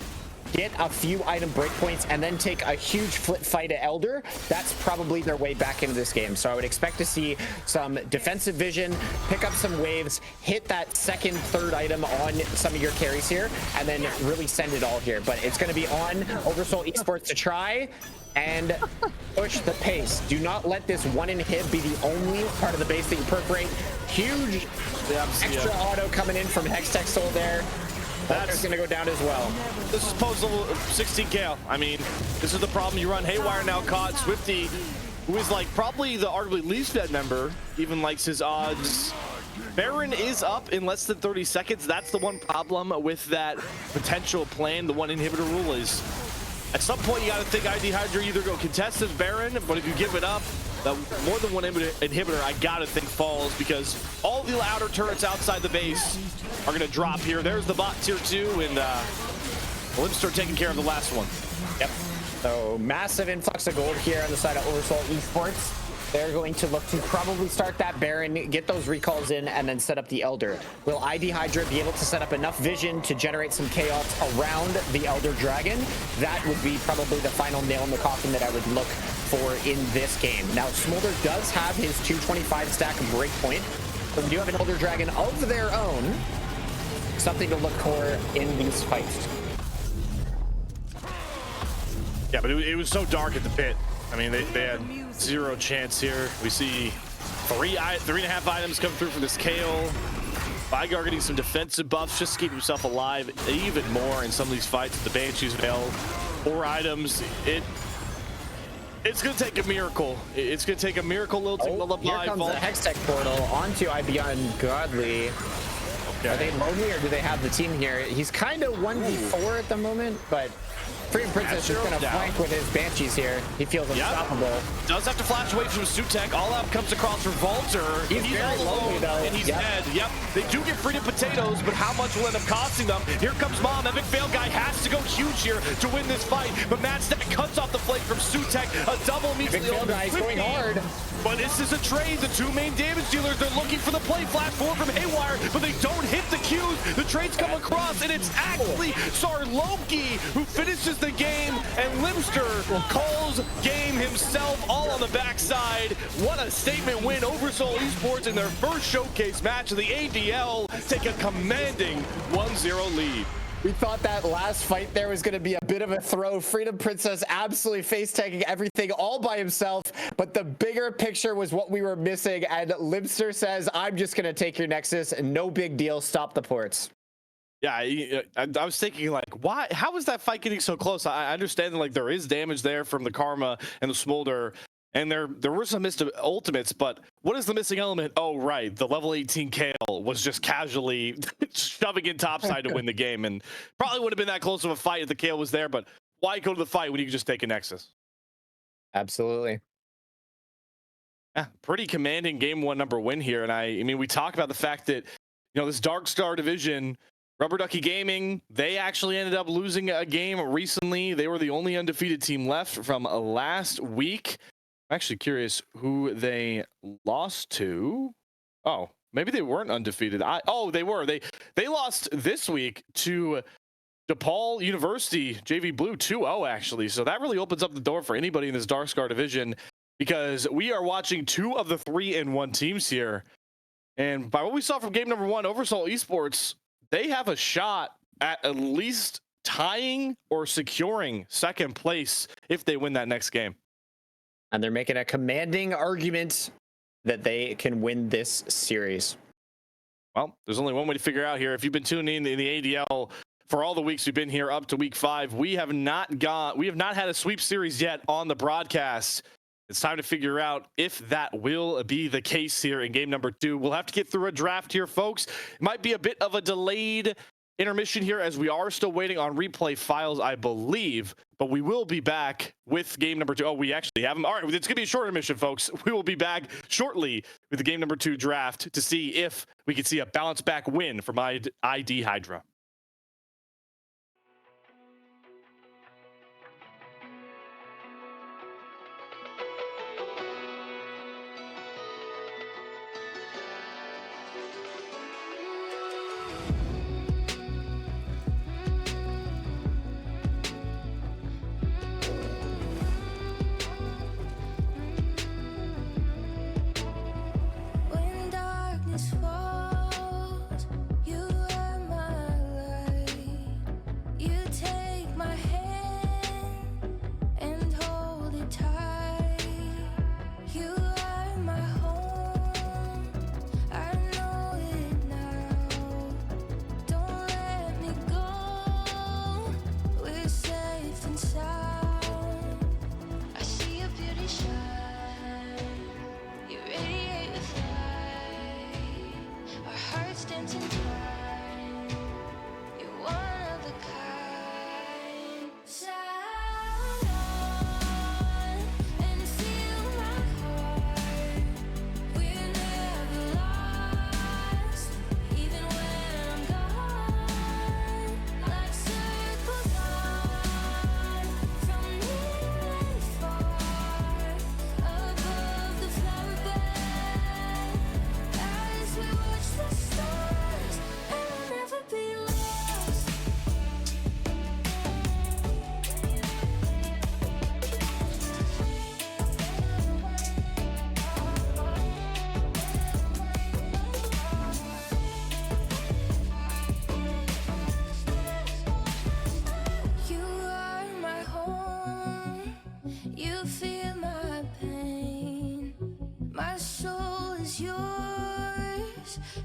get a few item breakpoints, and then take a huge flip fight at Elder, that's probably their way back into this game. So I would expect to see some defensive vision, pick up some waves, hit that second, third item on some of your carries here, and then really send it all here. But it's going to be on OverSoul Esports to try and push the pace. Do not let this 1-inhib be the only part of the base that you perforate. Huge extra auto coming in from Hextech Soul there. That's going to go down as well. This is post level 16 Kale. I mean, this is the problem. You run Haywire now caught. Swifty, who is like probably the arguably least fed member, even likes his odds. Baron is up in less than 30 seconds. That's the one problem with that potential plan. The 1 inhibitor rule is at some point you got to think ID Hydra either go contest this Baron, but if you give it up, more than 1 inhibitor, I gotta think falls, because all the outer turrets outside the base are gonna drop here. There's the bot tier 2, and Limster taking care of the last one. Yep. So massive influx of gold here on the side of OverSoul Esports. They're going to look to probably start that Baron, get those recalls in, and then set up the Elder. Will ID Hydra be able to set up enough vision to generate some chaos around the Elder Dragon? That would be probably the final nail in the coffin that I would look for in this game. Now, Smolder does have his 225 stack breakpoint, but we do have an Elder Dragon of their own. Something to look for in these fights. Yeah, but it was so dark at the pit. I mean, they had zero chance here. We see 3.5 items come through from this Kale. Vigar getting some defensive buffs just to keep himself alive even more in some of these fights. The Banshee's Veil, 4 items. It's gonna take a miracle. It's gonna take a miracle. Lilting Lullaby. Here comes the Hextech portal onto IB Ungodly. Okay. Are they lonely or do they have the team here? He's kind of 1v4 at the moment, but Freedom Princess is gonna flank with his Banshees here. He feels unstoppable. Does have to flash away from Sutek. All out comes across Revolter. He's all alone though, and he's dead. Yep. They do get Freedom Potatoes, but how much will end up costing them? Here comes Mom. Epic Fail Guy has to go huge here to win this fight, but Mad Stack cuts off the flame from Sutek. A double immediately Fail Guy is going hard. But this is a trade. The two main damage dealers, they're looking for the play flat forward from Haywire, but they don't hit the Qs. The trades come across, and it's actually Sarloki who finishes the game, and Limster calls game himself all on the backside. What a statement win. OverSoul Esports in their first showcase match of the ADL take a commanding 1-0 lead. We thought that last fight there was going to be a bit of a throw. Freedom Princess absolutely face-tagging everything all by himself, but the bigger picture was what we were missing, and Limster says, I'm just going to take your Nexus, no big deal, stop the ports. Yeah, I was thinking, like, why? How is that fight getting so close? I understand that, like, there is damage there from the Karma and the Smolder, and there were some missed ultimates, but what is the missing element? Oh, right, the level 18 Kale was just casually shoving in topside to win the game, and probably would have been that close of a fight if the Kale was there, but why go to the fight when you can just take a Nexus? Absolutely. Yeah, pretty commanding game one number win here, and I mean, we talk about the fact that, you know, this Dark Star division, Rubber Ducky Gaming, they actually ended up losing a game recently. They were the only undefeated team left from last week. I'm actually curious who they lost to. Oh, maybe they weren't undefeated. Oh, they were. They lost this week to DePaul University, JV Blue 2-0, actually. So that really opens up the door for anybody in this Dark Star division, because we are watching 2 of the 3-1 teams here. And by what we saw from game number 1, OverSoul Esports, they have a shot at least tying or securing second place if they win that next game. And they're making a commanding argument that they can win this series. Well, there's only one way to figure out here. If you've been tuning in the ADL for all the weeks we've been here up to week 5, we have not had a sweep series yet on the broadcast. It's time to figure out if that will be the case here in game number 2. We'll have to get through a draft here, folks. It might be a bit of a delayed intermission here as we are still waiting on replay files, I believe, but we will be back with game number 2. Oh, we actually have them. All right, it's gonna be a short intermission, folks. We will be back shortly with the game number 2 draft to see if we can see a bounce back win for my ID Hydra.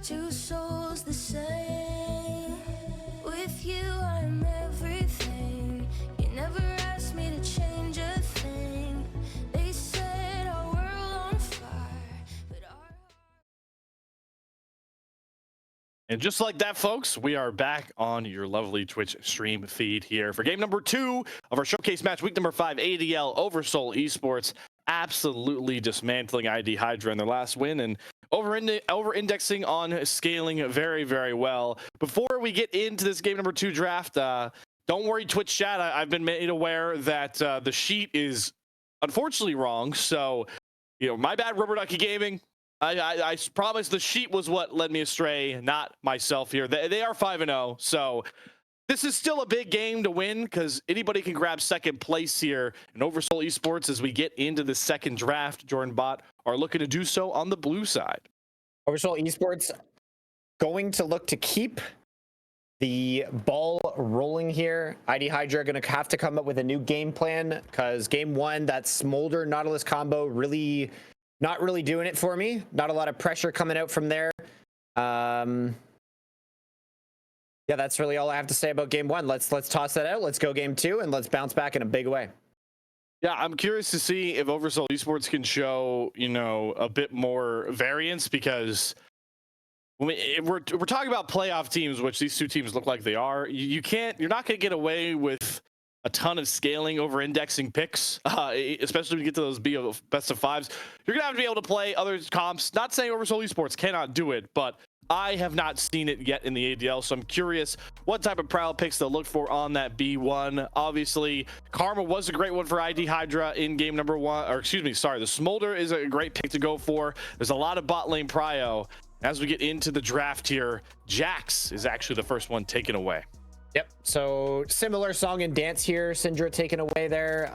Two souls the same. With you I'm everything. You never asked me to change a thing. And just like that, folks, we are back on your lovely Twitch stream feed here for game number 2 of our showcase match, week number 5, ADL OverSoul Esports, absolutely dismantling ID Hydra in their last win and over-indexing on scaling very, very well. Before we get into this game number 2 draft, don't worry, Twitch chat, I've been made aware that the sheet is unfortunately wrong. So, my bad, Rubber Ducky Gaming. I promise the sheet was what led me astray, not myself here. They are 5-0, so this is still a big game to win because anybody can grab second place here in OverSoul Esports as we get into the second draft. Jordan Bot are looking to do so on the blue side. OverSoul Esports going to look to keep the ball rolling here. ID Hydra going to have to come up with a new game plan because game 1, that Smolder Nautilus combo really... not really doing it for me. Not a lot of pressure coming out from there. Yeah, that's really all I have to say about game 1. Let's toss that out. Let's go game 2 and let's bounce back in a big way. Yeah, I'm curious to see if OverSoul Esports can show, a bit more variance because we're talking about playoff teams, which these two teams look like they are. You're not going to get away with a ton of scaling over indexing picks, especially when you get to those best of 5s. You're gonna have to be able to play other comps. Not saying OverSoul Esports cannot do it, but I have not seen it yet in the ADL, so I'm curious what type of prowl picks they'll look for on that B1. Obviously, Karma was a great one for ID Hydra in game number 1, or excuse me, sorry, the Smolder is a great pick to go for. There's a lot of bot lane prio. As we get into the draft here, Jax is actually the first one taken away. Yep. So similar song and dance here. Syndra taken away there.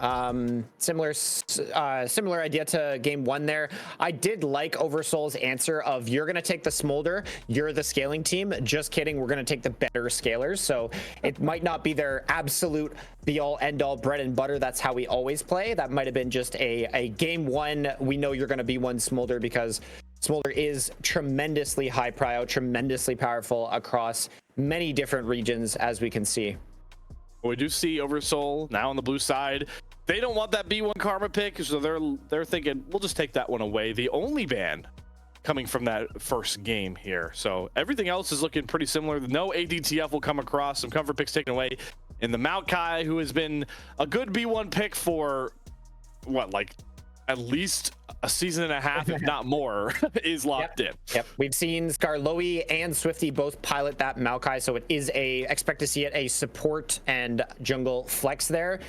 Similar idea to game 1 there. I did like OverSoul's answer of you're going to take the Smolder. You're the scaling team. Just kidding. We're going to take the better scalers. So it might not be their absolute be all end all bread and butter. That's how we always play. That might have been just a game 1. We know you're going to be one Smolder because Smolder is tremendously high prio, tremendously powerful across many different regions, as we can see. We do see OverSoul now on the blue side. They don't want that B1 Karma pick, so they're thinking we'll just take that one away. The only ban coming from that first game here. So everything else is looking pretty similar. No ADTF will come across. Some comfort picks taken away. And the Maokai, who has been a good B1 pick for what, like at least a season and a half, if not more, is locked in. Yep. We've seen Skarloey and Swifty both pilot that Maokai, so it is expect to see it a support and jungle flex there.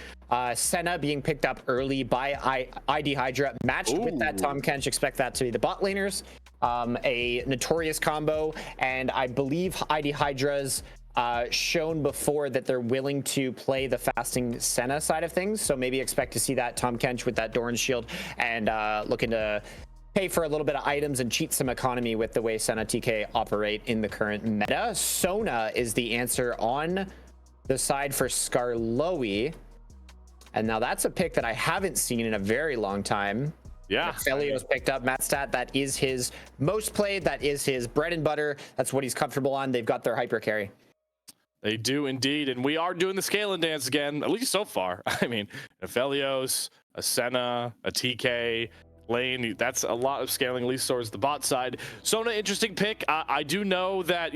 Senna being picked up early by ID Hydra, matched with that Tom Kench. Expect that to be the bot laners. A notorious combo, and I believe ID Hydra's shown before that they're willing to play the fasting Senna side of things, so maybe expect to see that Tom Kench with that Doran's shield and looking to pay for a little bit of items and cheat some economy with the way Senna TK operate in the current meta. Sona is the answer on the side for Skarloey, and now that's a pick that I haven't seen in a very long time. Yeah, Felio's picked up Matstat. That is his most played, that is his bread and butter, that's what he's comfortable on. They've got their hyper carry. They do indeed, and we are doing the scaling dance again, at least so far. I mean, a Felios, a Senna, a TK, lane, that's a lot of scaling, at least towards the bot side. Sona, interesting pick. I do know that,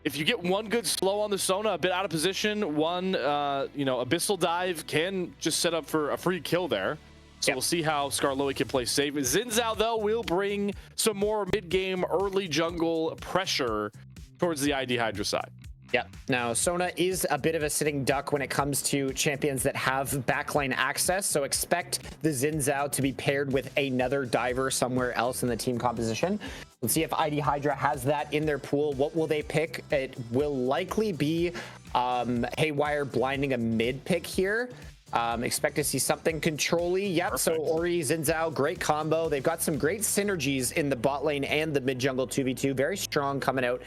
if you get one good slow on the Sona, a bit out of position, one, Abyssal Dive can just set up for a free kill there. So we'll see how Skarloey can play safe. Xin Zhao, though, will bring some more mid-game early jungle pressure towards the ID Hydra side. Yeah. Now, Sona is a bit of a sitting duck when it comes to champions that have backline access, so expect the Xin Zhao to be paired with another diver somewhere else in the team composition. Let's see if ID Hydra has that in their pool. What will they pick? It will likely be Haywire blinding a mid pick here. Expect to see something control-y. Yep. Perfect. So Ori, Xin Zhao, great combo. They've got some great synergies in the bot lane and the mid jungle 2v2. Very strong coming out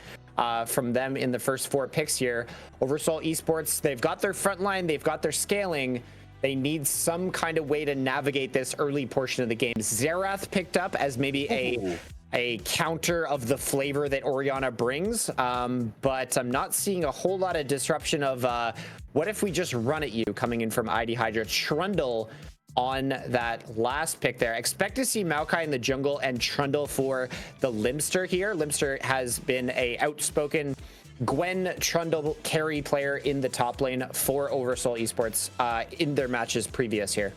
from them in the first 4 picks here. OverSoul Esports, they've got their front line, they've got their scaling. They need some kind of way to navigate this early portion of the game. Xerath picked up as maybe a counter of the flavor that Orianna brings, but I'm not seeing a whole lot of disruption of what if we just run at you coming in from ID Hydra. Trundle on that last pick there. Expect to see Maokai in the jungle and Trundle for the Limster here. Limster has been a outspoken Gwen Trundle carry player in the top lane for OverSoul Esports in their matches previous here.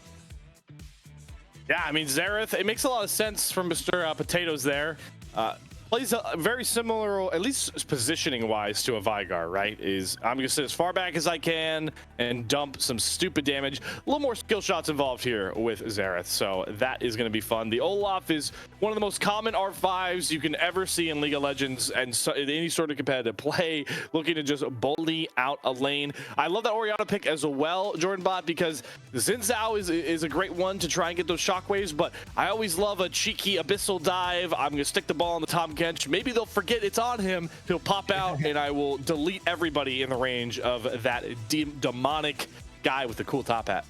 Yeah, I mean, Xerath, it makes a lot of sense from Mr. Potatoes there. Plays a very similar, at least positioning wise, to a Vigar, right? I'm going to sit as far back as I can and dump some stupid damage. A little more skill shots involved here with Xerath, so that is going to be fun. The Olaf is one of the most common R5s you can ever see in League of Legends and so, in any sort of competitive play, looking to just bully out a lane. I love that Orianna pick as well, Jordan Bot, because Xin Zhao is a great one to try and get those shockwaves, but I always love a cheeky abyssal dive. I'm going to stick the ball on the top catch. Maybe they'll forget it's on him. He'll pop out, and I will delete everybody in the range of that demonic guy with the cool top hat.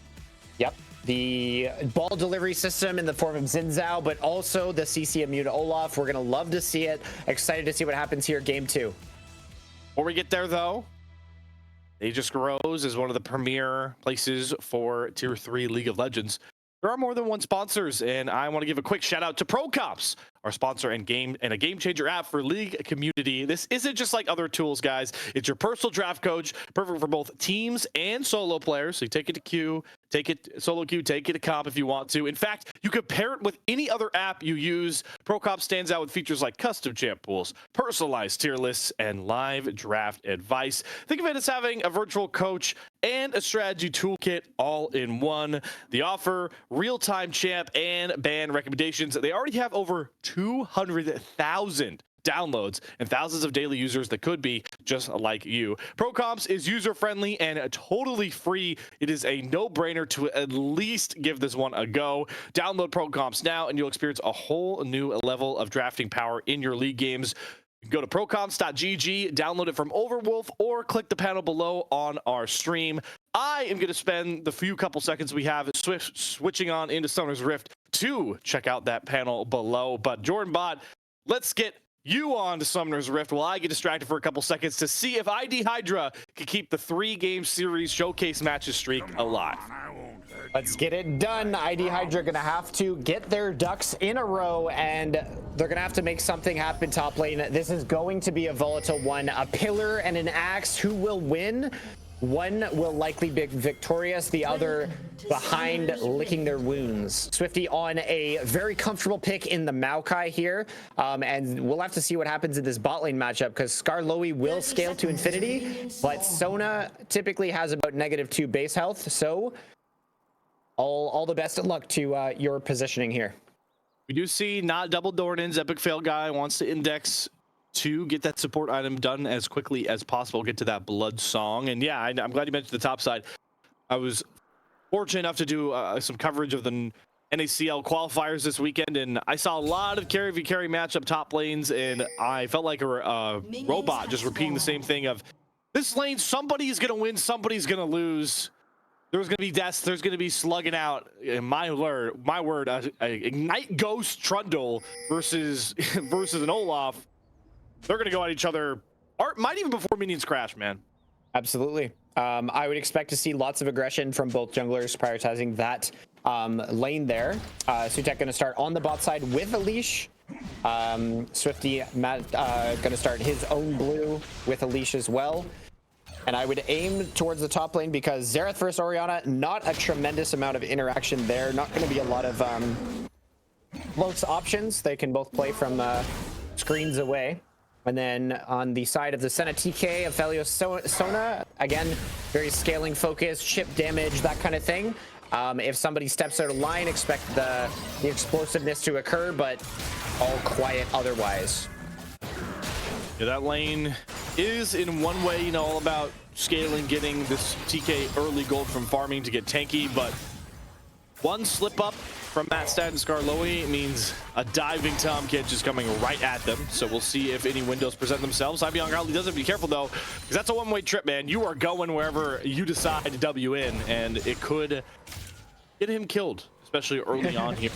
Yep. The ball delivery system in the form of Xin Zhao, but also the CC immune Olaf. We're going to love to see it. Excited to see what happens here, game 2. Before we get there, though, Aegis grows as one of the premier places for Tier 3 League of Legends. There are more than one sponsors, and I want to give a quick shout out to ProCops, our sponsor and a game changer app for League community. This isn't just like other tools, guys. It's your personal draft coach, perfect for both teams and solo players. So you take it to queue, take it solo queue, take it to comp if you want to. In fact, you can pair it with any other app you use. ProCops stands out with features like custom champ pools, personalized tier lists, and live draft advice. Think of it as having a virtual coach and a strategy toolkit all in one. The offer, real-time champ and ban recommendations. They already have over 200,000 downloads and thousands of daily users that could be just like you. ProComps is user-friendly and totally free. It is a no-brainer to at least give this one a go. Download ProComps now and you'll experience a whole new level of drafting power in your league games. Go to procomps.gg, download it from Overwolf, or click the panel below on our stream. I am going to spend the few couple seconds we have switching on into Summoner's Rift to check out that panel below. But Jordan Bot, let's get you on to Summoner's Rift while I get distracted for a couple seconds to see if Hydra can keep the 3-game series showcase matches streak alive. Let's get it done. Hydra gonna have to get their ducks in a row, and they're gonna have to make something happen top lane. This is going to be a volatile one. A pillar and an axe. Who will win? One will likely be victorious, the other behind, licking their wounds. Swifty on a very comfortable pick in the Maokai here, and we'll have to see what happens in this bot lane matchup, because Skarloey will scale to infinity, but Sona typically has about -2 base health, so all the best of luck to your positioning here. We do see not double Dornan's epic fail guy wants to index to get that support item done as quickly as possible, get to that blood song. And yeah, I'm glad you mentioned the top side. I was fortunate enough to do some coverage of the NACL qualifiers this weekend, and I saw a lot of carry v carry matchup top lanes, and I felt like a robot just repeating the same thing of, this lane, somebody's gonna win, somebody's gonna lose. There's going to be deaths. There's going to be slugging out. My word, Ignite Ghost Trundle versus an Olaf. They're going to go at each other, or might even before minions crash, man. Absolutely. I would expect to see lots of aggression from both junglers prioritizing that lane there. Sutek going to start on the bot side with a leash. Swifty going to start his own blue with a leash as well. And I would aim towards the top lane because Xerath versus Orianna, not a tremendous amount of interaction there. Not going to be a lot of close options. They can both play from screens away. And then on the side of the Senna TK of Felio Sona, again, very scaling focus, chip damage, that kind of thing. If somebody steps out of line, expect the explosiveness to occur, but all quiet otherwise. Yeah, that lane is in one way, you know, all about scaling, getting this TK early gold from farming to get tanky, but one slip up from Matt Stat and Skarloey means a diving Tomcat is coming right at them. So we'll see if any windows present themselves. Ibyon Garley doesn't, be careful though, because that's a one-way trip, man. You are going wherever you decide to W in, and it could get him killed, especially early on here,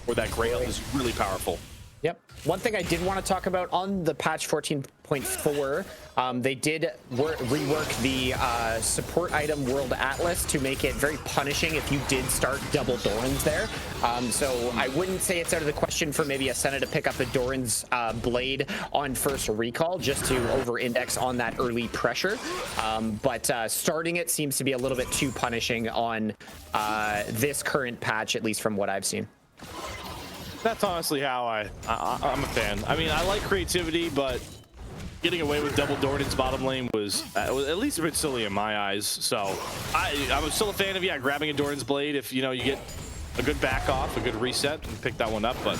where that Grail is really powerful. Yep. One thing I did want to talk about on the patch 14.4, they did rework the support item World Atlas to make it very punishing if you did start double Dorans there. So I wouldn't say it's out of the question for maybe a Senna to pick up a Doran's blade on first recall just to over-index on that early pressure. But starting it seems to be a little bit too punishing on this current patch, at least from what I've seen. That's honestly how I'm a fan. I mean, I like creativity, but getting away with double Dornan's bottom lane was at least a bit silly in my eyes. So I'm still a fan of grabbing a Doran's blade if you get a good back off, a good reset, and pick that one up. But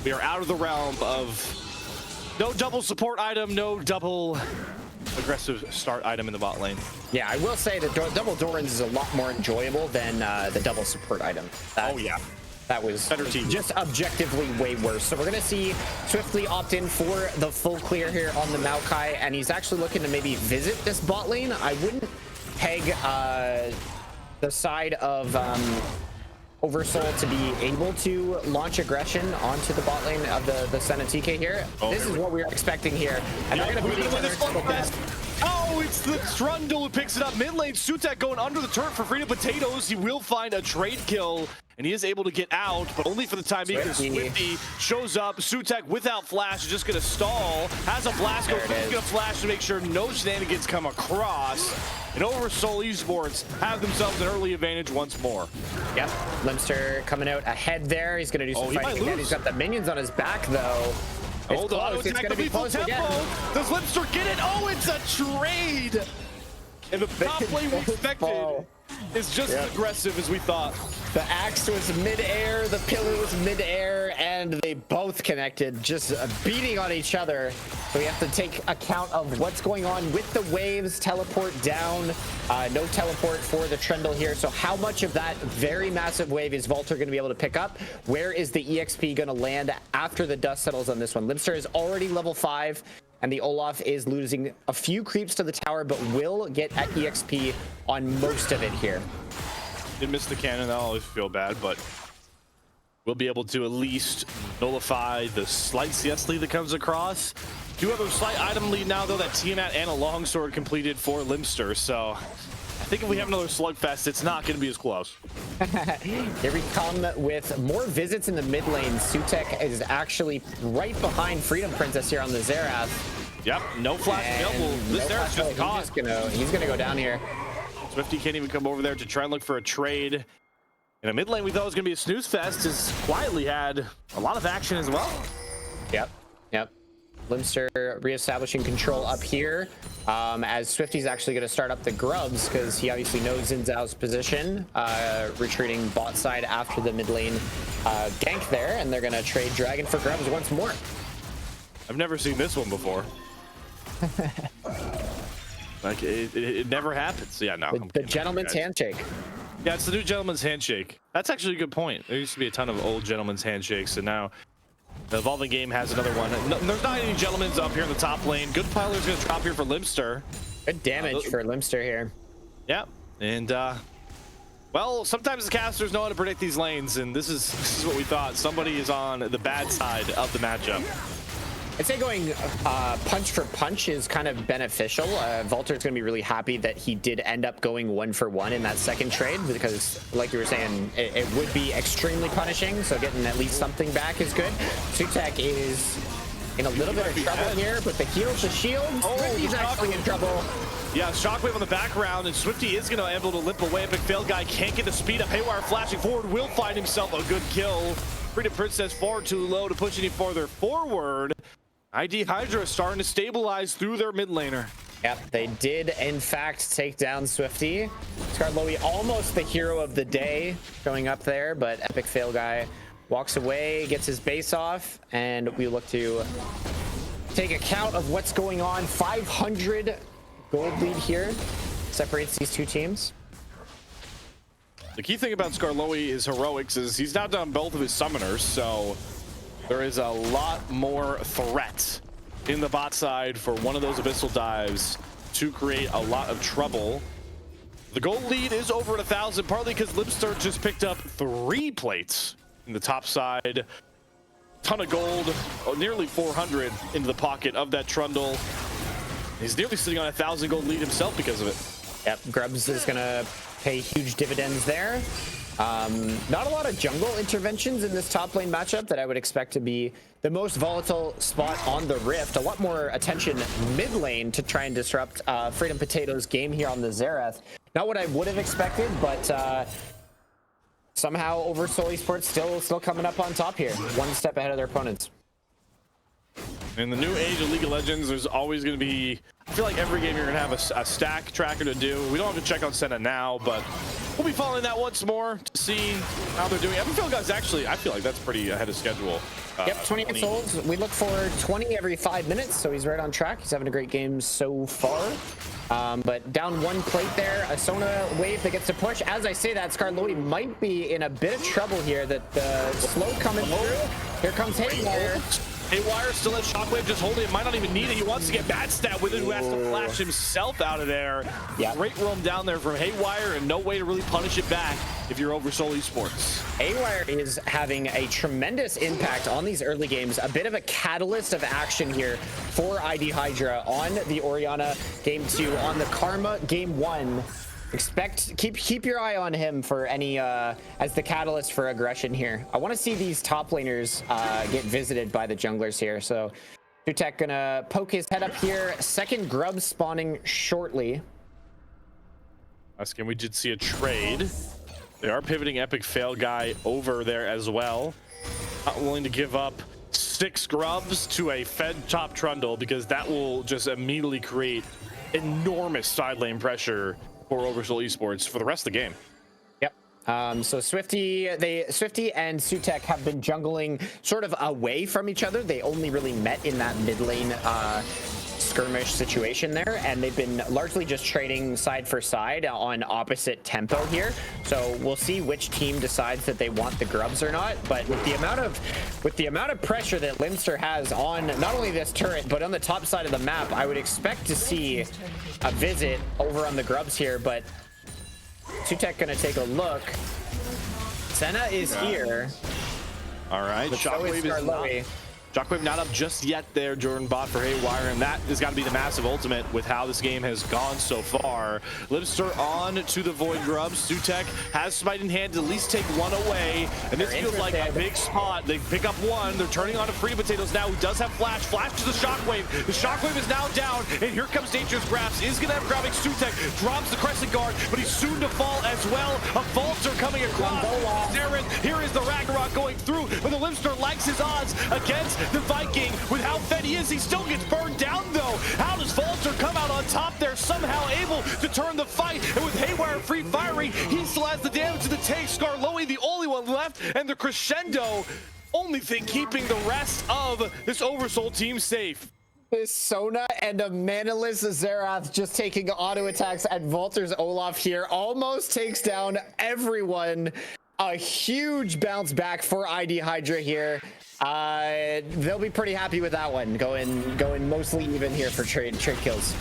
we are out of the realm of no double support item, no double aggressive start item in the bot lane. Yeah, I will say that double Doran's is a lot more enjoyable than the double support item. Oh yeah. That was better team. Just objectively way worse. So we're going to see Swiftly opt in for the full clear here on the Maokai, and he's actually looking to maybe visit this bot lane. I wouldn't peg the side of OverSoul to be able to launch aggression onto the bot lane of the Senna TK here. This is what we were expecting here. And they're going to beat each other to the death. Oh, it's the Trundle who picks it up. Mid lane, Sutek going under the turret for Freedom Potatoes. He will find a trade kill, and he is able to get out, but only for the time being because Swifty shows up. Sutek without flash is just going to stall. Has a blast go. He's going to flash to make sure no shenanigans come across. And OverSoul Esports have themselves an early advantage once more. Yep, Limster coming out ahead there. He's going to do some fighting again. He's got the minions on his back, though. Hold on, it's going to be close again. Does Limster get it? Oh, it's a trade! And the top lane we expected is just as aggressive as we thought. The axe was mid-air, the pillar was mid-air, and they both connected, just beating on each other. So we have to take account of what's going on with the waves. Teleport down, no teleport for the Trundle here. So how much of that very massive wave is Volter going to be able to pick up? Where is the EXP going to land after the dust settles on this one? Limster is already level 5. And the Olaf is losing a few creeps to the tower, but will get at EXP on most of it here. Did miss the cannon, I'll always feel bad, but we'll be able to at least nullify the slight CS lead that comes across. Do have a slight item lead now, though, that Tiamat and a longsword completed for Limster, so I think if we have another slugfest, it's not going to be as close. Here we come with more visits in the mid lane. Sutek is actually right behind Freedom Princess here on the Xerath. Yep, no flash available. This Xerath's just caught. He's gonna go down here. Swifty can't even come over there to try and look for a trade. In a mid lane we thought it was going to be a snooze fest, has quietly had a lot of action as well. Yep. Limster reestablishing control up here, as Swifty's actually going to start up the grubs because he obviously knows Xin Zhao's position, retreating bot side after the mid lane gank there, and they're going to trade Dragon for grubs once more. I've never seen this one before. Like it never happens. Yeah, no. The gentleman's handshake. Yeah, it's the new gentleman's handshake. That's actually a good point. There used to be a ton of old gentleman's handshakes, and now the evolving game has another one. No, there's not any gentlemen's up here in the top lane. Good Piler's going to drop here for Limster. Good damage for Limster here. Yeah, and well, sometimes the casters know how to predict these lanes, and this is what we thought. Somebody is on the bad side of the matchup. I'd say going punch for punch is kind of beneficial. Volter's going to be really happy that he did end up going 1-for-1 in that second trade, because like you were saying, it would be extremely punishing, so getting at least something back is good. Sutek is in a little bit of trouble here, but the heals, the shield, Swifty's actually in trouble. Yeah, Shockwave on the background, and Swifty is going to be able to limp away. Big fail guy can't get the speed up. Haywire flashing forward will find himself a good kill. Freedom Princess far too low to push any farther forward. ID Hydra starting to stabilize through their mid laner. Yep, they did in fact take down Swifty. Skarloey almost the hero of the day going up there, but Epic Fail Guy walks away, gets his base off, and we look to take account of what's going on. 500 gold lead here separates these two teams. The key thing about Skarloey is heroics is he's now done both of his summoners, so there is a lot more threat in the bot side for one of those abyssal dives to create a lot of trouble. The gold lead is over at 1,000, partly because Limster just picked up 3 plates in the top side. ton of gold, nearly 400 into the pocket of that Trundle. He's nearly sitting on 1,000 gold lead himself because of it. Yep, Grubs is gonna pay huge dividends there. Not a lot of jungle interventions in this top lane matchup that I would expect to be the most volatile spot on the Rift. A lot more attention mid lane to try and disrupt Freedom Potato's game here on the Xerath. Not what I would have expected, but somehow OverSoul Esports still coming up on top here, one step ahead of their opponents. In the new age of League of Legends, there's always going to be, I feel like every game you're going to have a stack tracker to do. We don't have to check on Senna now, but we'll be following that once more to see how they're doing. I feel like that's pretty ahead of schedule. Yep, 28 souls. We look for 20 every 5 minutes, so he's right on track. He's having a great game so far. But down one plate there, a Sona wave that gets to push. As I say that, Skarloey might be in a bit of trouble here. That the slow coming through. Here comes Haywire. Haywire still has Shockwave, just holding it. Might not even need it. He wants to get bad stat with it, who has to flash himself out of there. Yeah. Great roam down there from Haywire, and no way to really punish it back if you're OverSoul Esports. Haywire is having a tremendous impact on these early games. A bit of a catalyst of action here for ID Hydra on the Orianna game 2, on the Karma game 1. Keep your eye on him for any as the catalyst for aggression here. I want to see these top laners get visited by the junglers here. So Sutek gonna poke his head up here. Second Grub spawning shortly. Last game we did see a trade. They are pivoting Epic Fail Guy over there as well. Not willing to give up 6 Grubs to a fed top Trundle, because that will just immediately create enormous side lane pressure for OverSoul Esports for the rest of the game. Yep. So Swifty and Sutek have been jungling sort of away from each other. They only really met in that mid lane skirmish situation there, and they've been largely just trading side for side on opposite tempo here. So we'll see which team decides that they want the Grubs or not. But with the amount of pressure that Limster has on not only this turret but on the top side of the map, I would expect to see a visit over on the Grubs here. But Sutek gonna take a look. Senna is here. All right, Shockwave not up just yet there, Jordan bot for Haywire, and that has got to be the massive ultimate with how this game has gone so far. Limster on to the Void Grubs. Sutek has Smite in hand to at least take one away, and this feels like a big spot. They pick up one. They're turning on to Freedom Potatoes now, who does have Flash. Flash to the Shockwave. The Shockwave is now down, and here comes Dangerous Grabs. Is going to have grabbing Sutek. Drops the Crescent Guard, but he's soon to fall as well. A Vaulter coming across. Here is the Ragnarok going through, but the Limster likes his odds against the Viking. With how fed he is, he still gets burned down though. How does Vaulter come out on top there, somehow able to turn the fight? And with Haywire free firing, he still has the damage to the tank. Skarloey the only one left, and the crescendo, only thing keeping the rest of this OverSoul team safe. This Sona and a manaless Xerath just taking auto attacks at Vaulter's Olaf here. Almost takes down everyone. A huge bounce back for ID Hydra here. They'll be pretty happy with that one. Going mostly even here for trade kills.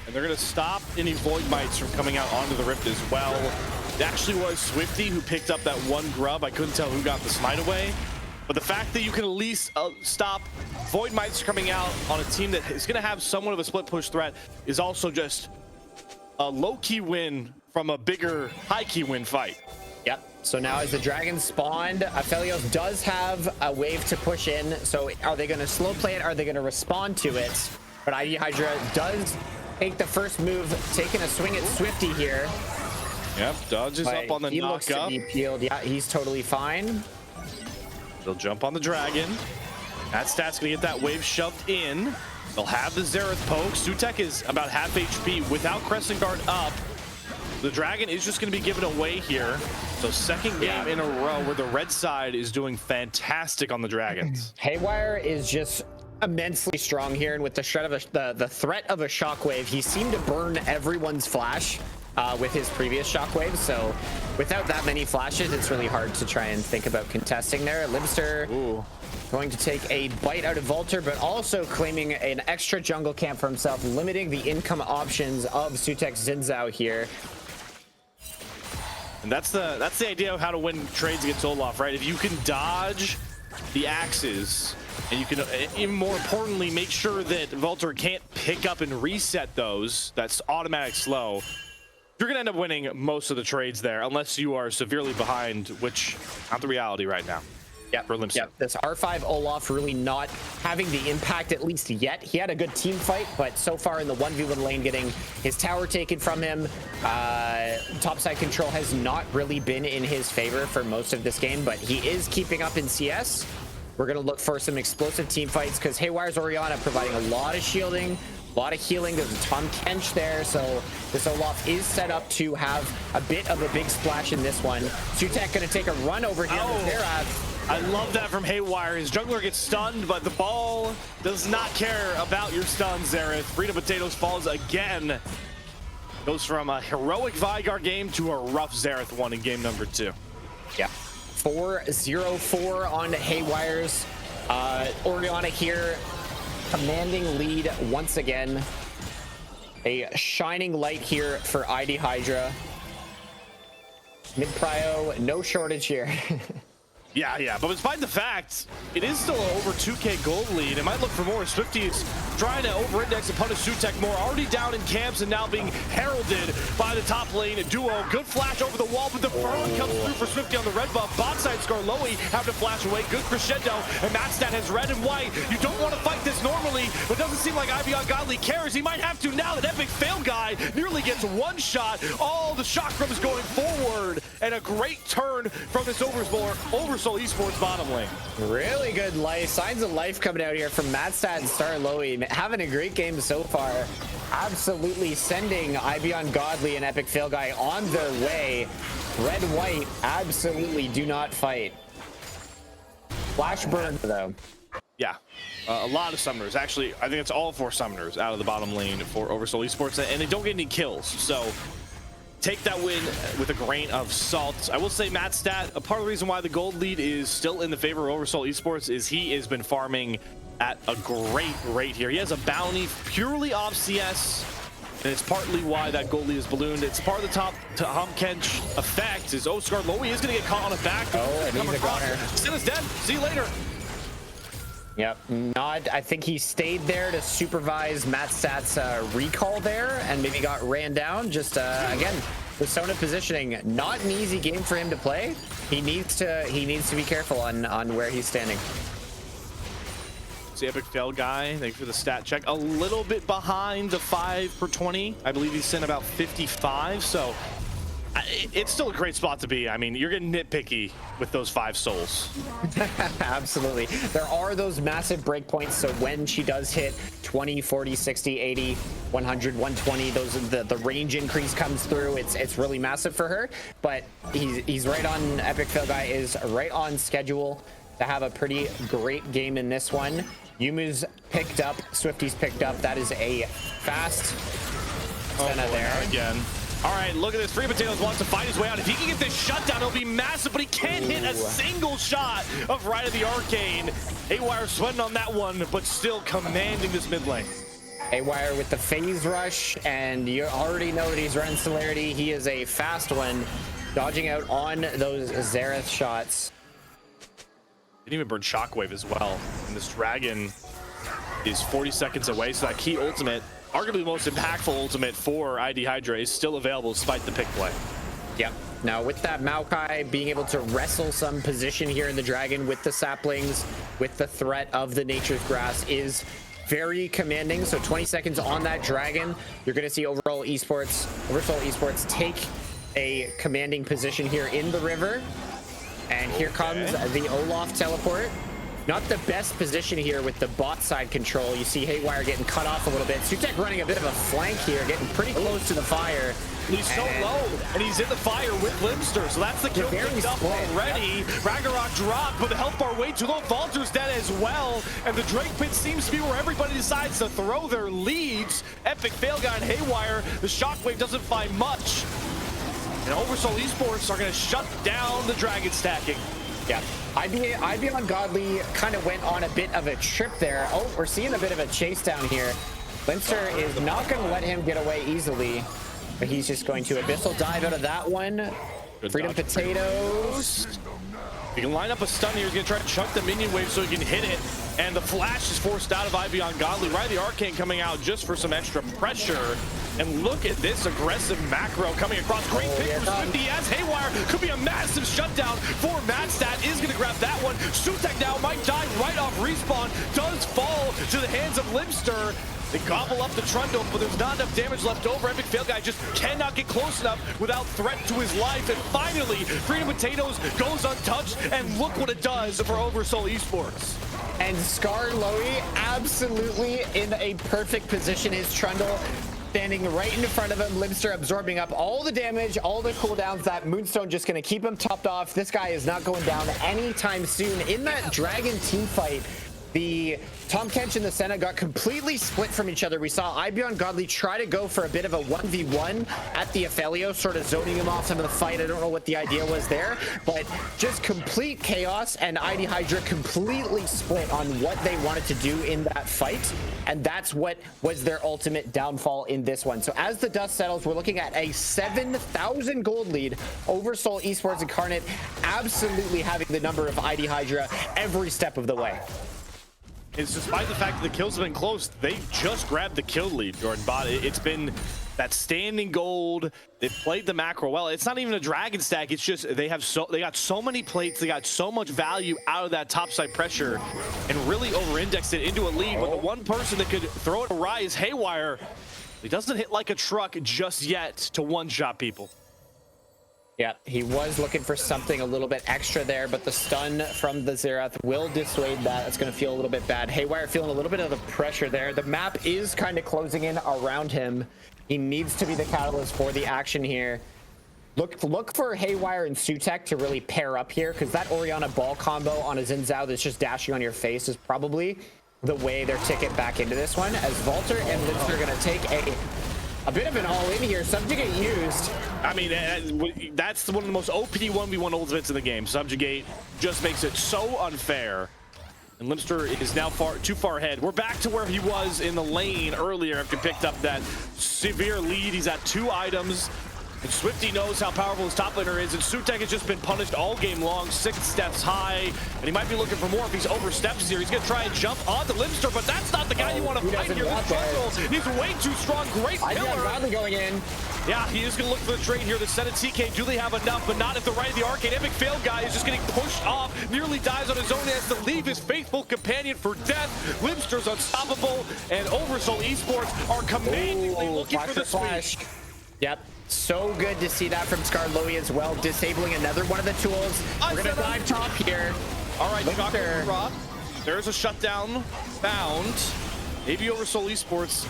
And they're going to stop any Void Mites from coming out onto the Rift as well. It actually was Swifty who picked up that one Grub. I couldn't tell who got the Smite away. But the fact that you can at least stop Void Mites coming out on a team that is going to have somewhat of a split push threat is also just a low-key win from a bigger high-key win fight. Yep. So now as the Dragon spawned, Aphelios does have a wave to push in. So are they going to slow play it? Are they going to respond to it? But ID Hydra does take the first move, taking a swing at Swifty here. Yep, dodges up on the he looks to be peeled. Yeah, he's totally fine. They'll jump on the Dragon. That stat's gonna get that wave shoved in. They'll have the Xerath poke. Sutek is about half HP without Crescent Guard up. The Dragon is just gonna be given away here. So second game in a row where the red side is doing fantastic on the Dragons. Haywire is just immensely strong here, and with the shred of the threat of a Shockwave, he seemed to burn everyone's flash with his previous Shockwave. So without that many flashes, it's really hard to try and think about contesting there. Limster going to take a bite out of Vaulter, but also claiming an extra jungle camp for himself, limiting the income options of Sutek Xin here. And that's the idea of how to win trades against Olaf, right? If you can dodge the axes, and you can even more importantly make sure that Volter can't pick up and reset those, that's automatic slow, you're gonna end up winning most of the trades there unless you are severely behind, which not the reality right now. Yeah, for Limson. Yeah, this R5 Olaf really not having the impact, at least yet. He had a good team fight, but so far in the 1v1 lane, getting his tower taken from him. Topside control has not really been in his favor for most of this game, but he is keeping up in CS. We're going to look for some explosive team fights because Haywire's Orianna providing a lot of shielding, a lot of healing. There's a Tom Kench there, so this Olaf is set up to have a bit of a big splash in this one. Sutek going to take a run over here with Zerath. I love that from Haywire. His jungler gets stunned, but the ball does not care about your stun, Xerath. Freedom Potatoes falls again. Goes from a heroic Vygar game to a rough Xerath one in game number 2. Yeah. 4-0-4 on Haywire's. Orianna here, commanding lead once again. A shining light here for ID Hydra. Mid-prio, no shortage here. Yeah, but despite the fact, it is still an over 2k gold lead. It might look for more. Swifty is trying to over-index and punish Sutek more. Already down in camps and now being heralded by the top lane duo. Good flash over the wall, but the burn comes through for Swifty on the red buff. Bot side Skarloey have to flash away. Good crescendo, and Matstat has red and white. You don't want to fight this normally, but it doesn't seem like Ivy Ungodly cares. He might have to now that Epic Fail Guy nearly gets one shot. All the chakrams going forward, and a great turn from this OverSoul Esports bottom lane. Really good life, signs of life coming out here from Matstat and Starloey. Having a great game so far. Absolutely sending Ivy Ungodly and Epic Fail Guy on their way. Red White absolutely do not fight. Flash burn though. Yeah, a lot of summoners. Actually, I think it's all 4 summoners out of the bottom lane for OverSoul Esports, and they don't get any kills. So take that win with a grain of salt. I will say Matstat, a part of the reason why the gold lead is still in the favor of OverSoul Esports is he has been farming at a great rate here. He has a bounty purely off CS, and it's partly why that gold lead is ballooned. It's part of the top to Tom Kench effect is Skarloey is going to get caught on his back. Oh, and he's a goner. Sin is dead. See you later. Yep, I think he stayed there to supervise Matstat's recall there and maybe got ran down. Just again, the Sona positioning, not an easy game for him to play. He needs to be careful on where he's standing. It's the Epic Fail Guy. Thank you for the stat check. A little bit behind the 5 per 20. I believe he's sent about 55. So it's still a great spot to be. I mean, you're getting nitpicky with those 5 souls. Absolutely. There are those massive breakpoints. So when she does hit 20, 40, 60, 80, 100, 120, those the range increase comes through. It's really massive for her. But he's right on. Epic Fail Guy is right on schedule to have a pretty great game in this one. Yumu's picked up. Swifty's picked up. That is a fast Senna there. Again. All right, look at this. Free Potatoes wants to fight his way out. If he can get this shutdown, it'll be massive, but he can't hit a single shot of Rite of the Arcane. Haywire sweating on that one, but still commanding this mid lane. Haywire with the phase rush, and you already know that he's running Celerity. He is a fast one, dodging out on those Xerath shots. Didn't even burn Shockwave as well. And this dragon is 40 seconds away, so that key ultimate, arguably the most impactful ultimate for ID Hydra, is still available despite the pick play. Yep. Now with that Maokai being able to wrestle some position here in the dragon with the saplings, with the threat of the Nature's Grass is very commanding. So 20 seconds on that dragon, you're going to see OverSoul Esports take a commanding position here in the river. And here comes the Olaf teleport. Not the best position here with the bot side control. You see Haywire getting cut off a little bit. Sutek running a bit of a flank here, getting pretty close to the fire. He's so low, and he's in the fire with Limster, so that's the kill picked up already. Yep. Ragnarok dropped, but the health bar way too low. Valter's dead as well, and the Drake Pit seems to be where everybody decides to throw their leads. Epic Fail Guy and Haywire. The Shockwave doesn't find much. And OverSoul Esports are going to shut down the dragon stacking. Yeah, IB Ungodly kind of went on a bit of a trip there. Oh, we're seeing a bit of a chase down here. Limster is not going to let him get away easily, but he's just going to Abyssal dive out of that one. Good Freedom dodge. Potatoes. He can line up a stun here. He's going to try to chunk the minion wave so he can hit it. And the flash is forced out of Ivy on Godly. Right, the Arcane coming out just for some extra pressure. And look at this aggressive macro coming across. Great pick for Swifty as Haywire. Could be a massive shutdown for Madstat. Is going to grab that one. Sutek now might die right off respawn. Does fall to the hands of Limster. They gobble up the Trundle, but there's not enough damage left over. Epic Fail Guy just cannot get close enough without threat to his life. And finally, Freedom Potatoes goes untouched. And look what it does for OverSoul Esports. And Scar Lowy absolutely in a perfect position. His Trundle standing right in front of him. Limster absorbing up all the damage, all the cooldowns. That Moonstone just going to keep him topped off. This guy is not going down anytime soon. In that Dragon team fight, the Tom Kench and the Senna got completely split from each other. We saw Ibion Godly try to go for a bit of a 1v1 at the Aphelios, sort of zoning him off some of the fight. I don't know what the idea was there, but just complete chaos, and ID Hydra completely split on what they wanted to do in that fight, and that's what was their ultimate downfall in this one. So as the dust settles, we're looking at a 7,000 gold lead over Soul Esports Incarnate, absolutely having the number of ID Hydra every step of the way. It's despite the fact that the kills have been close, they just grabbed the kill lead, Jordan Bot. It's been that standing gold. They've played the macro well. It's not even a dragon stack. It's just they got so many plates. They got so much value out of that topside pressure and really over-indexed it into a lead. But the one person that could throw it awry is Haywire. He doesn't hit like a truck just yet to one-shot people. Yeah, he was looking for something a little bit extra there, but the stun from the Xerath will dissuade that. It's going to feel a little bit bad. Haywire feeling a little bit of the pressure there. The map is kind of closing in around him. He needs to be the catalyst for the action here. Look for Haywire and Sutek to really pair up here, because that Orianna ball combo on a Xin Zhao that's just dashing on your face is probably the way their ticket back into this one, as Valter and Limster are going to take a bit of an all-in here. Subjugate used. I mean, that's one of the most OP 1v1 ultimates in the game. Subjugate just makes it so unfair. And Limster is now too far ahead. We're back to where he was in the lane earlier after he picked up that severe lead. He's at 2 items. And Swifty knows how powerful his top laner is, and Sutek has just been punished all game long, 6 steps high, and he might be looking for more if he's oversteps here. He's gonna try and jump onto Limster, but that's not the guy you want to fight here. He's way too strong. Great pillar. Going in. Yeah, he is gonna look for the trade here. The Senate TK, do they have enough? But not at the right of the Arcane. Epic Fail Guy is just getting pushed off, nearly dies on his own, has to leave his faithful companion for death. Limster's unstoppable, and OverSoul Esports are commandingly looking for the flash. Yep. So good to see that from Scar Lowy as well, disabling another one of the tools. We're gonna dive top here. All right, Rob. There's a shutdown found. Maybe OverSoul Esports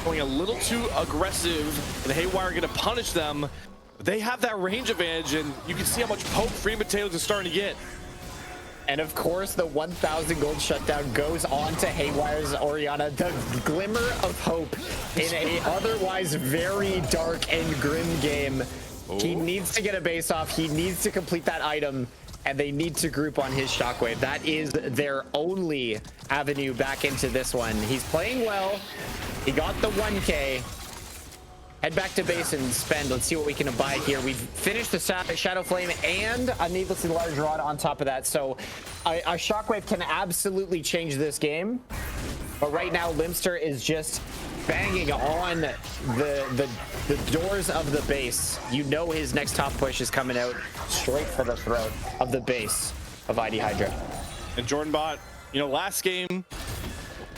going a little too aggressive, and Haywire gonna punish them. They have that range advantage, and you can see how much poke Freedom Potatoes is starting to get. And of course, the 1,000 gold shutdown goes on to Haywire's Orianna, the glimmer of hope in a otherwise very dark and grim game. Ooh. He needs to get a base off. He needs to complete that item, and they need to group on his Shockwave. That is their only avenue back into this one. He's playing well. He got the 1K. Head back to base and spend. Let's see what we can buy here. We've finished the Shadow Flame and a needlessly large rod on top of that. So a Shockwave can absolutely change this game. But right now, Limster is just banging on the doors of the base. You know his next top push is coming out straight for the throat of the base of ID Hydra. And Jordan Bot, you know, last game,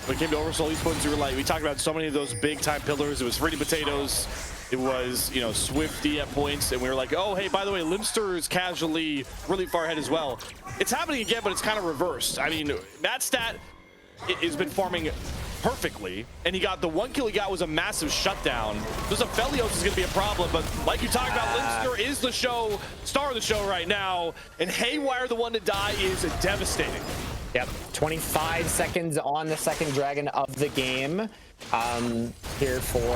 when it came to OverSoul Esports, we talked about so many of those big time pillars. It was Freedom Potatoes, it was, you know, Swifty at points, and we were like, oh, hey, by the way, Limster is casually really far ahead as well. It's happening again, but it's kind of reversed. I mean, Madstat has been farming perfectly, and he got the 1 kill he got was a massive shutdown. This Aphelios is going to be a problem, but like you talked about, Limster is the star of the show right now, and Haywire, the one to die, is devastating. Yep, 25 seconds on the second dragon of the game here for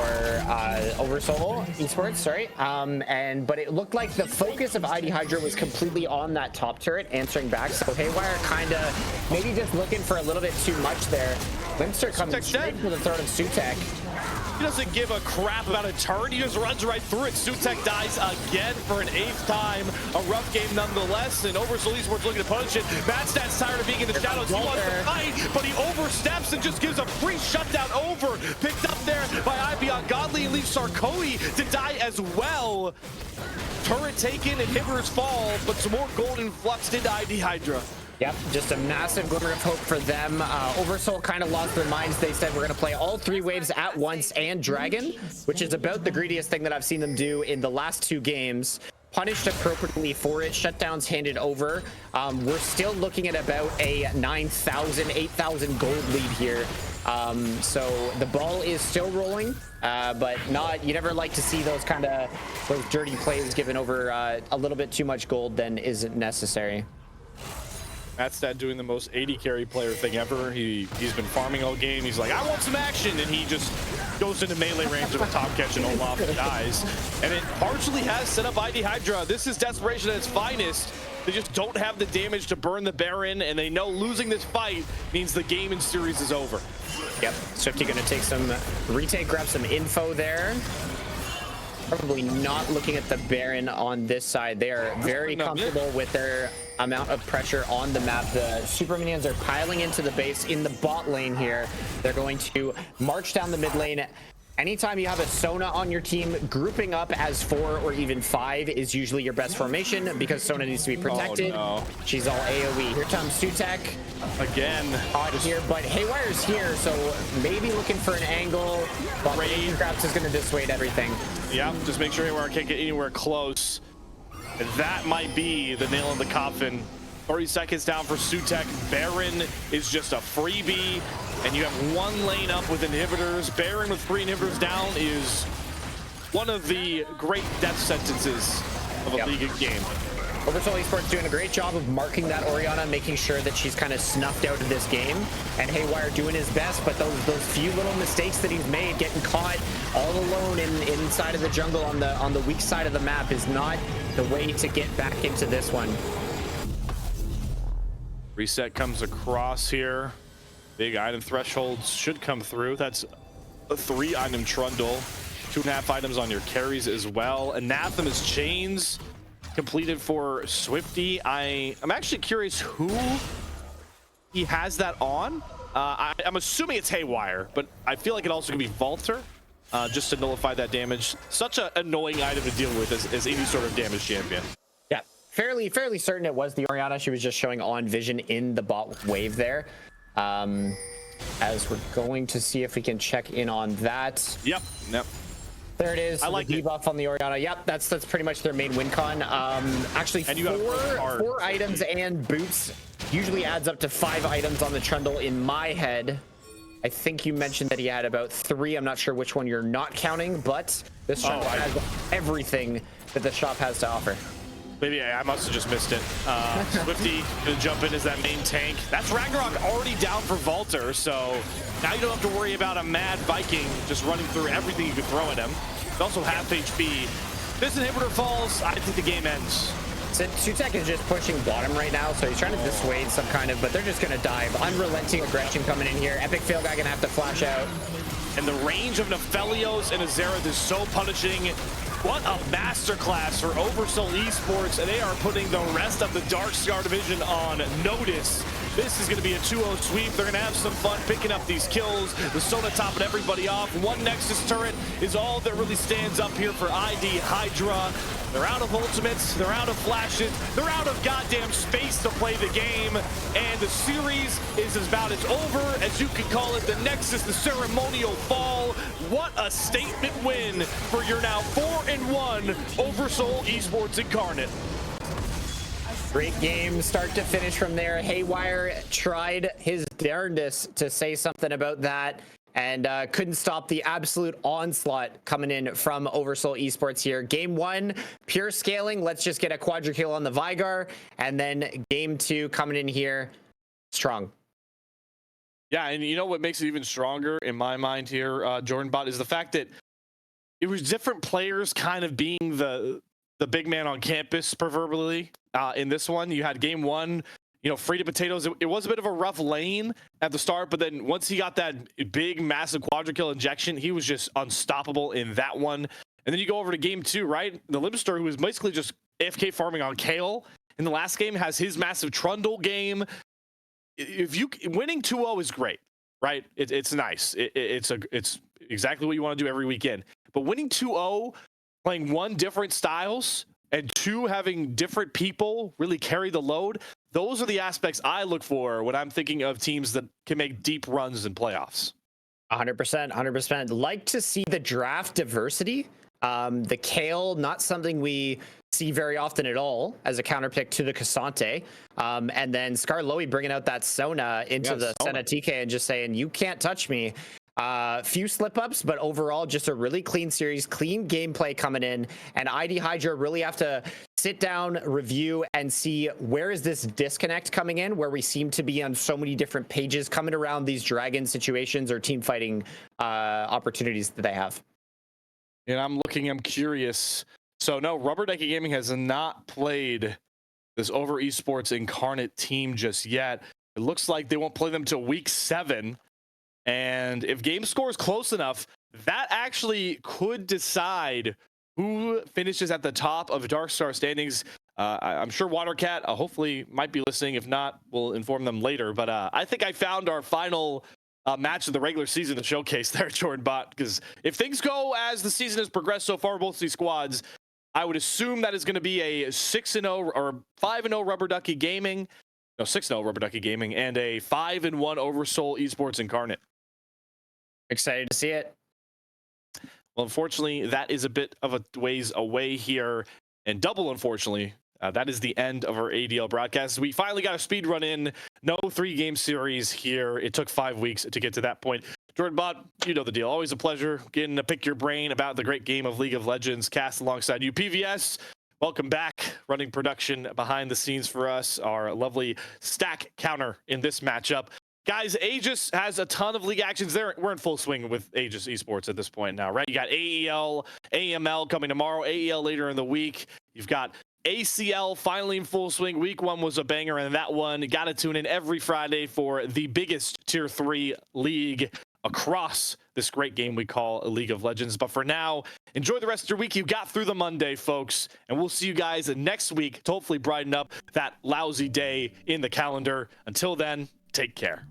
OverSoul Esports, sorry. But it looked like the focus of ID Hydra was completely on that top turret, answering back. So Haywire kind of maybe just looking for a little bit too much there. Limster coming straight for the throat of Sutek. He doesn't give a crap about a turret. He just runs right through it. Sutek dies again. for an 8th time. A rough game nonetheless, and OverSoul Esports looking to punish it. Madstat's tired of being in the shadows. He wants to fight, but he oversteps and just gives a free shutdown over. Picked up there by Ivy on Godly and leaves Sarkoi to die as well. Turret taken, inhibitors fall, but some more golden fluxed into ID Hydra. Yep, just a massive glimmer of hope for them. OverSoul kind of lost their minds. They said we're going to play all 3 waves at once and Dragon, which is about the greediest thing that I've seen them do in the last 2 games. Punished appropriately for it, shutdowns handed over. We're still looking at about a 9,000, 8,000 gold lead here. So the ball is still rolling, but you never like to see those those dirty plays given over a little bit too much gold than isn't necessary. Matstat doing the most 80 carry player thing ever. He's been farming all game. He's like, I want some action, and he just goes into melee range of a top catch and Olaf and dies. And it partially has set up ID Hydra. This is desperation at its finest. They just don't have the damage to burn the Baron, and they know losing this fight means the game and series is over. Yep, Swifty gonna take some retake, grab some info there. Probably not looking at the Baron on this side. They are very comfortable with their amount of pressure on the map. The super minions are piling into the base in the bot lane here. They're going to march down the mid lane. Anytime you have a Sona on your team, grouping up as 4 or even 5 is usually your best formation because Sona needs to be protected. Oh, no. She's all AoE. Here comes Sutek. Again. Here, but Haywire's here, so maybe looking for an angle. But Grabs is going to dissuade everything. Yeah, just make sure Haywire can't get anywhere close. And that might be the nail in the coffin. 30 seconds down for Sutek. Baron is just a freebie, and you have 1 lane up with inhibitors. Baron with 3 inhibitors down is one of the great death sentences of a League game. OverSoul Esports doing a great job of marking that Orianna, making sure that she's kind of snuffed out of this game. And Haywire doing his best, but those few little mistakes that he's made, getting caught all alone inside of the jungle on the weak side of the map, is not the way to get back into this one. Reset comes across here. Big item thresholds should come through. That's a 3 item trundle. 2.5 items on your carries as well. Anathema's chains completed for Swifty. I'm actually curious who he has that on. I'm assuming it's Haywire, but I feel like it also could be Valter, just to nullify that damage. Such an annoying item to deal with as any sort of damage champion. Yeah, fairly certain it was the Orianna. She was just showing on vision in the bot wave there. As we're going to see if we can check in on that. Yep. There it is. I like the debuff on the Orianna. Yep, that's pretty much their main win con. Actually, and you 4 items and boots usually adds up to 5 items on the trundle in my head. I think you mentioned that he had about 3. I'm not sure which one you're not counting, but this shop has everything that the shop has to offer. Maybe I must have just missed it. Swifty gonna jump in as that main tank. That's Ragnarok already down for Valter, so now you don't have to worry about a mad Viking just running through everything you could throw at him. It's also half HP. This inhibitor falls, I think the game ends. Sutek is just pushing bottom right now, so he's trying to dissuade some kind of, but they're just gonna dive. Unrelenting aggression coming in here. Epic Fail Guy gonna have to flash out. And the range of Nephelios and Azera is so punishing. What a masterclass for OverSoul Esports, and they are putting the rest of the Dark Scar division on notice. This is going to be a 2-0 sweep. They're going to have some fun picking up these kills. The Sona topping everybody off. 1 Nexus turret is all that really stands up here for ID Hydra. They're out of ultimates. They're out of flashes. They're out of goddamn space to play the game. And the series is about as over as you could call it. The Nexus, the ceremonial fall. What a statement win for your now 4-1 OverSoul Esports Incarnate. Great game, start to finish from there. Haywire tried his darndest to say something about that and couldn't stop the absolute onslaught coming in from OverSoul Esports here. Game 1, pure scaling. Let's just get a quadra kill on the Vigar. And then game 2 coming in here, strong. Yeah, and you know what makes it even stronger in my mind here, Jordan Bot, is the fact that it was different players kind of being the big man on campus, proverbially. In this one, you had game 1, you know, free to potatoes. It was a bit of a rough lane at the start, but then once he got that big, massive quadra kill injection, he was just unstoppable in that one. And then you go over to game 2, right? The Limster, who was basically just AFK farming on Kale in the last game, has his massive Trundle game. If you winning 2-0 is great, right? It's nice. It's exactly what you want to do every weekend. But winning 2-0, playing 1 different styles, and 2 having different people really carry the load, those are the aspects I look for when I'm thinking of teams that can make deep runs in playoffs. 100%. Like to see the draft diversity. The Kale, not something we see very often at all as a counterpick to the Cassante. And then Skarloey bringing out that Sona into the Senna TK and just saying, you can't touch me. Few slip-ups, but overall just a really clean series, clean gameplay coming in, and ID Hydra really have to sit down, review, and see where is this disconnect coming in, where we seem to be on so many different pages coming around these dragon situations or team fighting opportunities that they have. And I'm curious. So no, Rubber Ducky Gaming has not played this Over Esports Incarnate team just yet. It looks like they won't play them till week 7. And if game score is close enough, that actually could decide who finishes at the top of Dark Star standings. I'm sure Watercat hopefully might be listening. If not, we'll inform them later. But I think I found our final match of the regular season to showcase there, Jordan Bot. Because if things go as the season has progressed so far, both these squads, I would assume that is going to be a 6-0 or 5-0 Rubber Ducky Gaming. No, 6-0 Rubber Ducky Gaming and a 5-1 OverSoul Esports Incarnate. Excited to see it. Well, unfortunately, that is a bit of a ways away here. And double, unfortunately, that is the end of our ADL broadcast. We finally got a speed run in. No 3-game series here. It took 5 weeks to get to that point. Jordan Bot, you know the deal. Always a pleasure getting to pick your brain about the great game of League of Legends cast alongside you. PVS, welcome back. Running production behind the scenes for us. Our lovely stack counter in this matchup. Guys, Aegis has a ton of league actions. We're in full swing with Aegis Esports at this point now, right? You got AEL, AML coming tomorrow, AEL later in the week. You've got ACL finally in full swing. Week 1 was a banger, and that one, you got to tune in every Friday for the biggest Tier 3 league across this great game we call a League of Legends. But for now, enjoy the rest of your week. You got through the Monday, folks, and we'll see you guys next week to hopefully brighten up that lousy day in the calendar. Until then, take care.